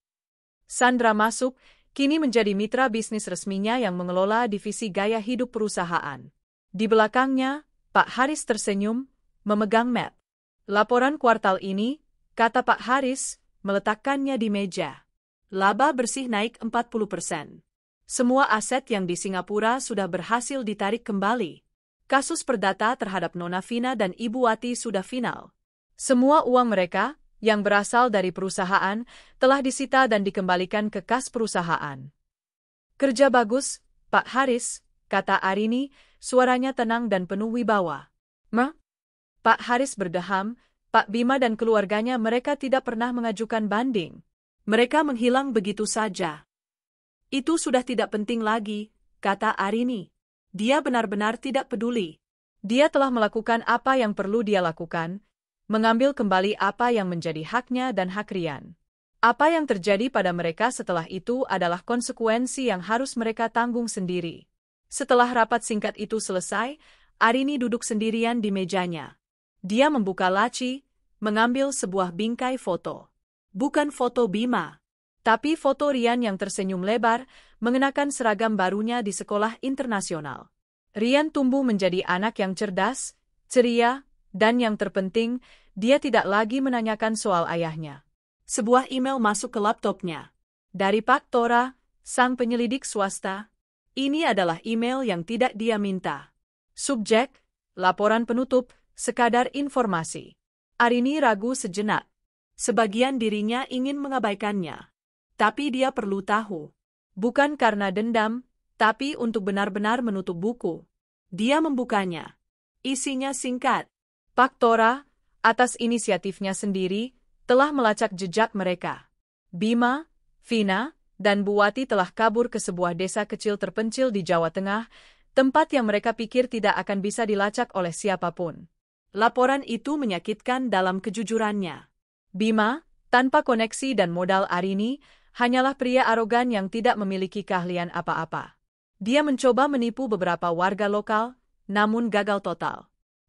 Sandra masuk, kini menjadi mitra bisnis resminya yang mengelola divisi gaya hidup perusahaan. Di belakangnya, Pak Haris tersenyum, memegang map. Laporan kuartal ini, kata Pak Haris, meletakkannya di meja. Laba bersih naik 40%. Semua aset yang di Singapura sudah berhasil ditarik kembali. Kasus perdata terhadap Nona Vina dan Ibu Wati sudah final. Semua uang mereka, yang berasal dari perusahaan, telah disita dan dikembalikan ke kas perusahaan. Kerja bagus, Pak Haris, kata Arini, suaranya tenang dan penuh wibawa. Pak Haris berdeham, Pak Bima dan keluarganya mereka tidak pernah mengajukan banding. Mereka menghilang begitu saja. Itu sudah tidak penting lagi, kata Arini. Dia benar-benar tidak peduli. Dia telah melakukan apa yang perlu dia lakukan, mengambil kembali apa yang menjadi haknya dan hak Rian. Apa yang terjadi pada mereka setelah itu adalah konsekuensi yang harus mereka tanggung sendiri. Setelah rapat singkat itu selesai, Arini duduk sendirian di mejanya. Dia membuka laci, mengambil sebuah bingkai foto. Bukan foto Bima, tapi foto Rian yang tersenyum lebar, mengenakan seragam barunya di sekolah internasional. Rian tumbuh menjadi anak yang cerdas, ceria, dan yang terpenting, dia tidak lagi menanyakan soal ayahnya. Sebuah email masuk ke laptopnya. Dari Pak Tora, sang penyelidik swasta. Ini adalah email yang tidak dia minta. Subjek, laporan penutup, sekadar informasi. Arini ragu sejenak. Sebagian dirinya ingin mengabaikannya. Tapi dia perlu tahu. Bukan karena dendam, tapi untuk benar-benar menutup buku. Dia membukanya. Isinya singkat. Pak Tora, atas inisiatifnya sendiri, telah melacak jejak mereka. Bima, Vina, dan Bu Wati telah kabur ke sebuah desa kecil terpencil di Jawa Tengah, tempat yang mereka pikir tidak akan bisa dilacak oleh siapapun. Laporan itu menyakitkan dalam kejujurannya. Bima, tanpa koneksi dan modal Arini, hanyalah pria arogan yang tidak memiliki keahlian apa-apa. Dia mencoba menipu beberapa warga lokal, namun gagal total.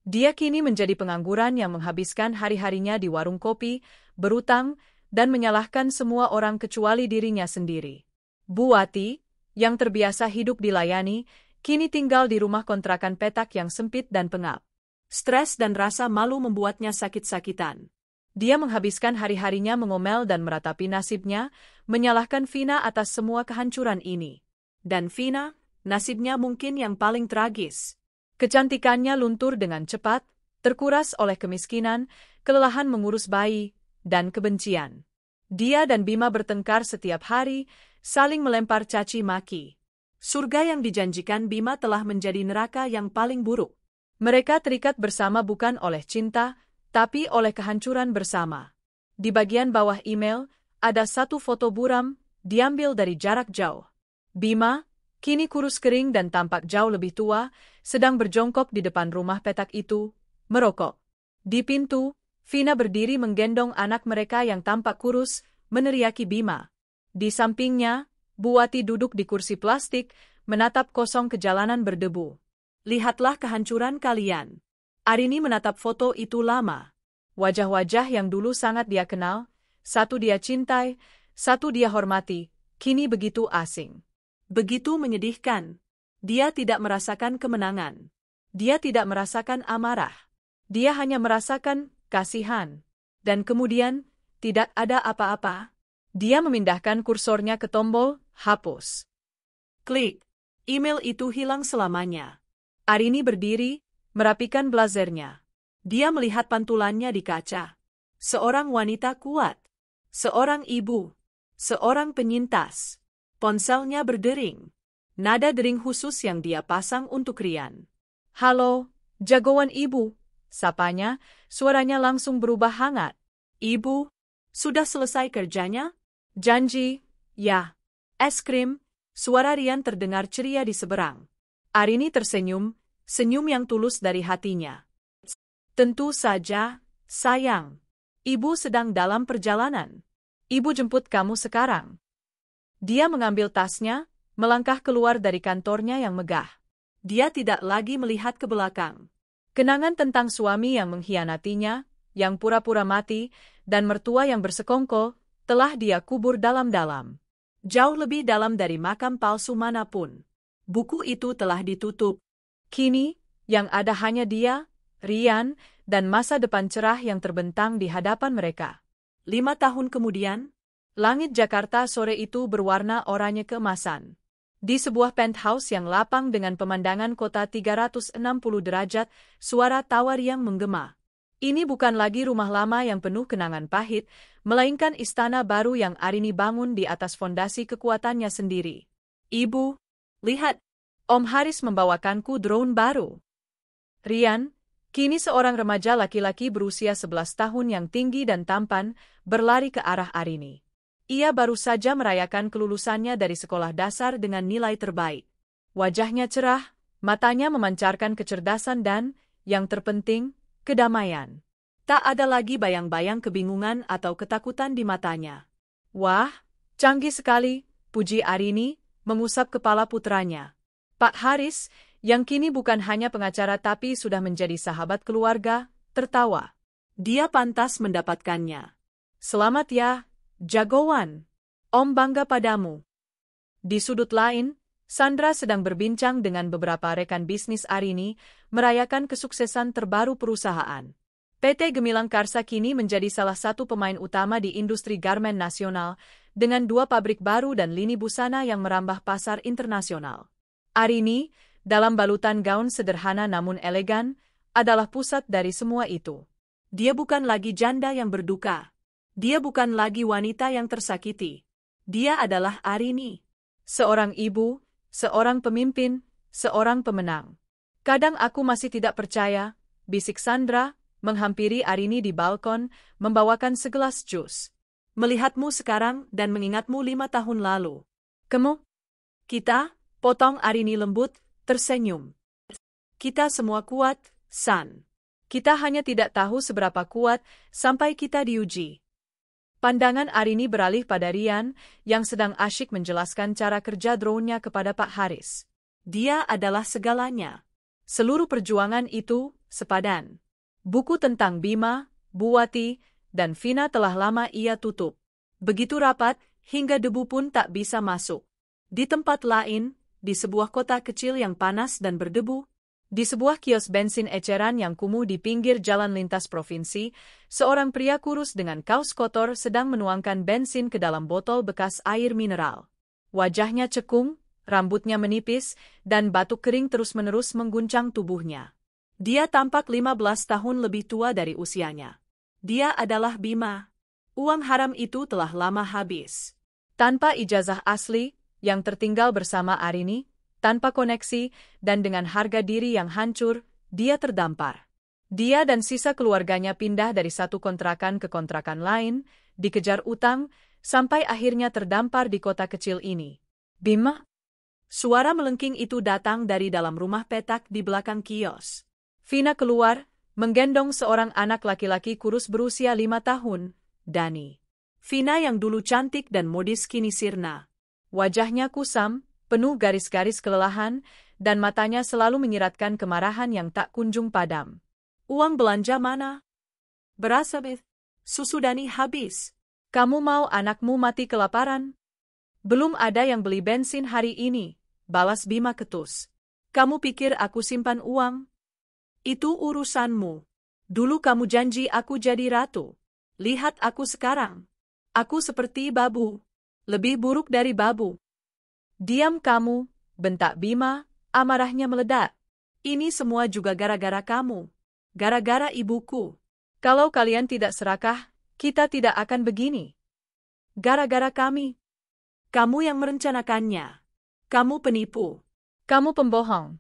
Dia kini menjadi pengangguran yang menghabiskan hari-harinya di warung kopi, berutang, dan menyalahkan semua orang kecuali dirinya sendiri. Bu Wati, yang terbiasa hidup dilayani, kini tinggal di rumah kontrakan petak yang sempit dan pengap. Stres dan rasa malu membuatnya sakit-sakitan. Dia menghabiskan hari-harinya mengomel dan meratapi nasibnya, menyalahkan Vina atas semua kehancuran ini. Dan Vina, nasibnya mungkin yang paling tragis. Kecantikannya luntur dengan cepat, terkuras oleh kemiskinan, kelelahan mengurus bayi, dan kebencian. Dia dan Bima bertengkar setiap hari, saling melempar caci maki. Surga yang dijanjikan Bima telah menjadi neraka yang paling buruk. Mereka terikat bersama bukan oleh cinta, tapi oleh kehancuran bersama. Di bagian bawah email, ada satu foto buram, diambil dari jarak jauh. Bima, kini kurus kering dan tampak jauh lebih tua, sedang berjongkok di depan rumah petak itu, merokok. Di pintu, Vina berdiri menggendong anak mereka yang tampak kurus, meneriaki Bima. Di sampingnya, Bu Wati duduk di kursi plastik, menatap kosong ke jalanan berdebu. Lihatlah kehancuran kalian. Arini menatap foto itu lama. Wajah-wajah yang dulu sangat dia kenal, satu dia cintai, satu dia hormati, kini begitu asing. Begitu menyedihkan. Dia tidak merasakan kemenangan. Dia tidak merasakan amarah. Dia hanya merasakan kasihan. Dan kemudian, tidak ada apa-apa. Dia memindahkan kursornya ke tombol hapus. Klik. Email itu hilang selamanya. Arini berdiri, merapikan blazernya. Dia melihat pantulannya di kaca. Seorang wanita kuat. Seorang ibu. Seorang penyintas. Ponselnya berdering. Nada dering khusus yang dia pasang untuk Rian. Halo, jagoan ibu. Sapanya, suaranya langsung berubah hangat. Ibu, sudah selesai kerjanya? Janji, ya. Es krim, suara Rian terdengar ceria di seberang. Arini tersenyum, senyum yang tulus dari hatinya. Tentu saja, sayang. Ibu sedang dalam perjalanan. Ibu jemput kamu sekarang. Dia mengambil tasnya, melangkah keluar dari kantornya yang megah. Dia tidak lagi melihat ke belakang. Kenangan tentang suami yang mengkhianatinya, yang pura-pura mati, dan mertua yang bersekongkol, telah dia kubur dalam-dalam. Jauh lebih dalam dari makam palsu manapun. Buku itu telah ditutup. Kini, yang ada hanya dia, Rian, dan masa depan cerah yang terbentang di hadapan mereka. 5 tahun kemudian, langit Jakarta sore itu berwarna oranye keemasan. Di sebuah penthouse yang lapang dengan pemandangan kota 360 derajat, suara tawa riang menggema. Ini bukan lagi rumah lama yang penuh kenangan pahit, melainkan istana baru yang Arini bangun di atas fondasi kekuatannya sendiri. Ibu, lihat, Om Haris membawakanku drone baru. Rian, kini seorang remaja laki-laki berusia 11 tahun yang tinggi dan tampan, berlari ke arah Arini. Ia baru saja merayakan kelulusannya dari sekolah dasar dengan nilai terbaik. Wajahnya cerah, matanya memancarkan kecerdasan dan, yang terpenting, kedamaian. Tak ada lagi bayang-bayang kebingungan atau ketakutan di matanya. Wah, canggih sekali, puji Arini, mengusap kepala putranya. Pak Haris, yang kini bukan hanya pengacara tapi sudah menjadi sahabat keluarga, tertawa. Dia pantas mendapatkannya. Selamat ya, jagoan. Om bangga padamu. Di sudut lain, Sandra sedang berbincang dengan beberapa rekan bisnis Arini, merayakan kesuksesan terbaru perusahaan. PT Gemilang Karsa kini menjadi salah satu pemain utama di industri garmen nasional, dengan 2 pabrik baru dan lini busana yang merambah pasar internasional. Arini, dalam balutan gaun sederhana namun elegan, adalah pusat dari semua itu. Dia bukan lagi janda yang berduka. Dia bukan lagi wanita yang tersakiti. Dia adalah Arini. Seorang ibu, seorang pemimpin, seorang pemenang. Kadang aku masih tidak percaya, bisik Sandra, menghampiri Arini di balkon, membawakan segelas jus. Melihatmu sekarang dan mengingatmu 5 tahun lalu. Kita, potong Arini lembut, tersenyum. Kita semua kuat, San. Kita hanya tidak tahu seberapa kuat sampai kita diuji. Pandangan Arini beralih pada Rian, yang sedang asyik menjelaskan cara kerja drone-nya kepada Pak Haris. Dia adalah segalanya. Seluruh perjuangan itu, sepadan. Buku tentang Bima, Bu Wati, dan Vina telah lama ia tutup. Begitu rapat, hingga debu pun tak bisa masuk. Di tempat lain, di sebuah kota kecil yang panas dan berdebu, di sebuah kios bensin eceran yang kumuh di pinggir jalan lintas provinsi, seorang pria kurus dengan kaos kotor sedang menuangkan bensin ke dalam botol bekas air mineral. Wajahnya cekung, rambutnya menipis, dan batuk kering terus-menerus mengguncang tubuhnya. Dia tampak 15 tahun lebih tua dari usianya. Dia adalah Bima. Uang haram itu telah lama habis. Tanpa ijazah asli, yang tertinggal bersama Arini, tanpa koneksi, dan dengan harga diri yang hancur, dia terdampar. Dia dan sisa keluarganya pindah dari satu kontrakan ke kontrakan lain, dikejar utang, sampai akhirnya terdampar di kota kecil ini. Bima? Suara melengking itu datang dari dalam rumah petak di belakang kios. Vina keluar, menggendong seorang anak laki-laki kurus berusia 5 tahun, Dani. Vina yang dulu cantik dan modis kini sirna. Wajahnya kusam, penuh garis-garis kelelahan, dan matanya selalu menyiratkan kemarahan yang tak kunjung padam. Uang belanja mana? Beras habis. Susu Dani habis. Kamu mau anakmu mati kelaparan? Belum ada yang beli bensin hari ini, balas Bima ketus. Kamu pikir aku simpan uang? Itu urusanmu. Dulu kamu janji aku jadi ratu. Lihat aku sekarang. Aku seperti babu. Lebih buruk dari babu. Diam kamu, bentak Bima, amarahnya meledak. Ini semua juga gara-gara kamu. Gara-gara ibuku. Kalau kalian tidak serakah, kita tidak akan begini. Gara-gara kami. Kamu yang merencanakannya. Kamu penipu. Kamu pembohong.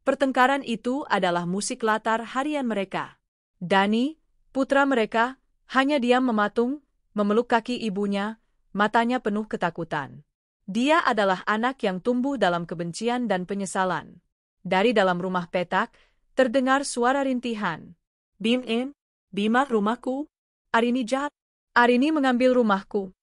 Pertengkaran itu adalah musik latar harian mereka. Dani, putra mereka, hanya diam mematung, memeluk kaki ibunya, matanya penuh ketakutan. Dia adalah anak yang tumbuh dalam kebencian dan penyesalan. Dari dalam rumah petak, terdengar suara rintihan. Bima rumahku. Arini jahat. Arini mengambil rumahku.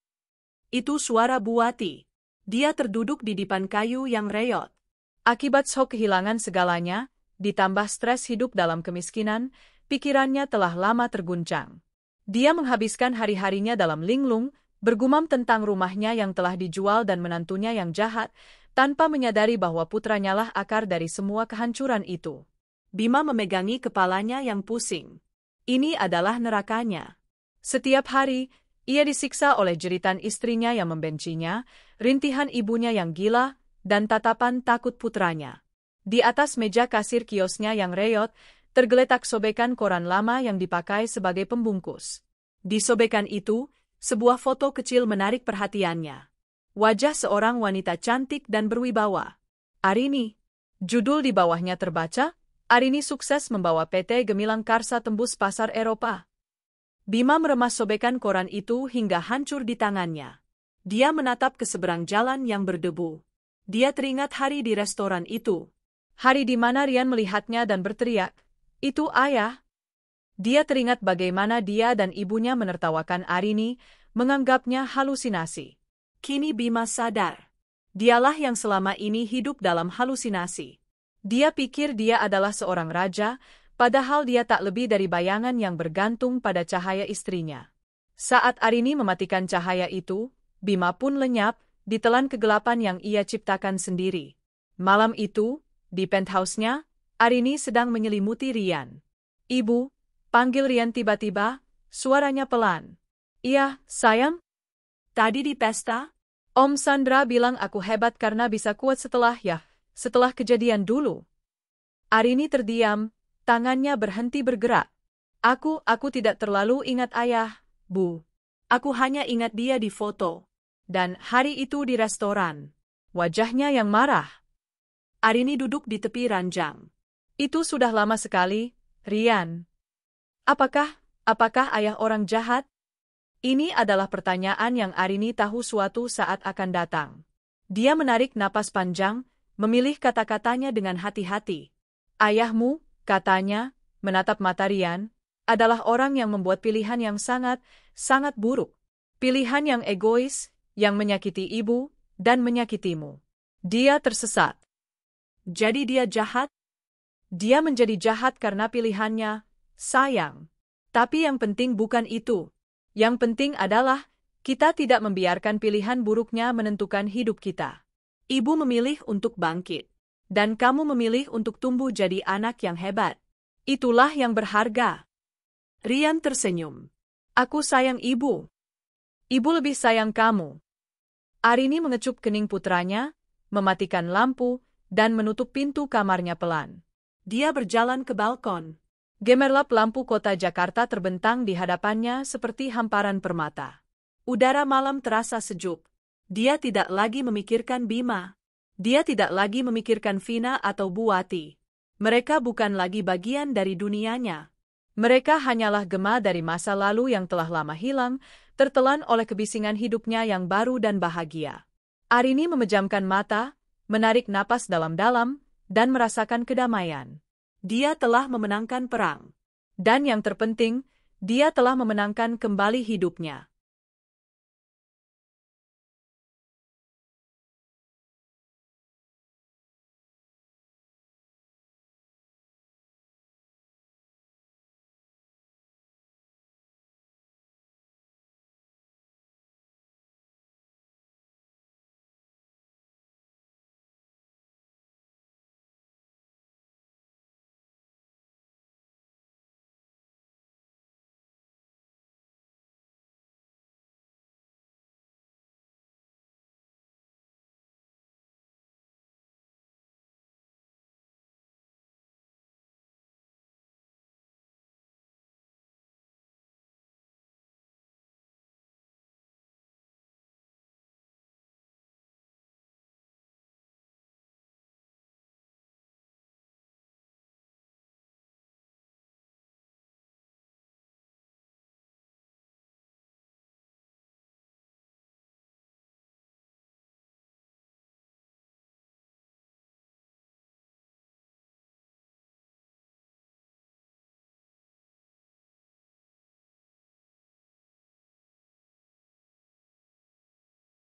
Itu suara Buati. Dia terduduk di dipan kayu yang reyot. Akibat shock kehilangan segalanya, ditambah stres hidup dalam kemiskinan, pikirannya telah lama terguncang. Dia menghabiskan hari-harinya dalam linglung, bergumam tentang rumahnya yang telah dijual dan menantunya yang jahat, tanpa menyadari bahwa putranya lah akar dari semua kehancuran itu. Bima memegangi kepalanya yang pusing. Ini adalah nerakanya. Setiap hari, ia disiksa oleh jeritan istrinya yang membencinya, rintihan ibunya yang gila, dan tatapan takut putranya. Di atas meja kasir kiosnya yang reyot, tergeletak sobekan koran lama yang dipakai sebagai pembungkus. Di sobekan itu, sebuah foto kecil menarik perhatiannya. Wajah seorang wanita cantik dan berwibawa. Arini. Judul di bawahnya terbaca, Arini sukses membawa PT Gemilang Karsa tembus pasar Eropa. Bima meremas sobekan koran itu hingga hancur di tangannya. Dia menatap ke seberang jalan yang berdebu. Dia teringat hari di restoran itu. Hari di mana Rian melihatnya dan berteriak, "Itu ayah!" Dia teringat bagaimana dia dan ibunya menertawakan Arini, menganggapnya halusinasi. Kini Bima sadar. Dialah yang selama ini hidup dalam halusinasi. Dia pikir dia adalah seorang raja, padahal dia tak lebih dari bayangan yang bergantung pada cahaya istrinya. Saat Arini mematikan cahaya itu, Bima pun lenyap, ditelan kegelapan yang ia ciptakan sendiri. Malam itu, di penthouse-nya, Arini sedang menyelimuti Rian. "Ibu," panggil Rian tiba-tiba, suaranya pelan. "Iya, sayang?" "Tadi di pesta, Om Sandra bilang aku hebat karena bisa kuat setelah kejadian dulu." Arini terdiam, tangannya berhenti bergerak. Aku tidak terlalu ingat ayah, Bu. Aku hanya ingat dia di foto. Dan hari itu di restoran. Wajahnya yang marah. Arini duduk di tepi ranjang. Itu sudah lama sekali, Rian. Apakah ayah orang jahat? Ini adalah pertanyaan yang Arini tahu suatu saat akan datang. Dia menarik napas panjang, memilih kata-katanya dengan hati-hati. "Ayahmu," katanya, menatap mata Rian, "adalah orang yang membuat pilihan yang sangat buruk. Pilihan yang egois, yang menyakiti ibu, dan menyakitimu. Dia tersesat." "Jadi dia jahat?" "Dia menjadi jahat karena pilihannya, sayang. Tapi yang penting bukan itu. Yang penting adalah, kita tidak membiarkan pilihan buruknya menentukan hidup kita. Ibu memilih untuk bangkit. Dan kamu memilih untuk tumbuh jadi anak yang hebat. Itulah yang berharga." Rian tersenyum. "Aku sayang ibu. Ibu lebih sayang kamu." Arini mengecup kening putranya, mematikan lampu, dan menutup pintu kamarnya pelan. Dia berjalan ke balkon. Gemerlap lampu kota Jakarta terbentang di hadapannya seperti hamparan permata. Udara malam terasa sejuk. Dia tidak lagi memikirkan Bima. Dia tidak lagi memikirkan Vina atau Buati. Mereka bukan lagi bagian dari dunianya. Mereka hanyalah gema dari masa lalu yang telah lama hilang, tertelan oleh kebisingan hidupnya yang baru dan bahagia. Arini memejamkan mata, menarik napas dalam-dalam, dan merasakan kedamaian. Dia telah memenangkan perang. Dan yang terpenting, dia telah memenangkan kembali hidupnya.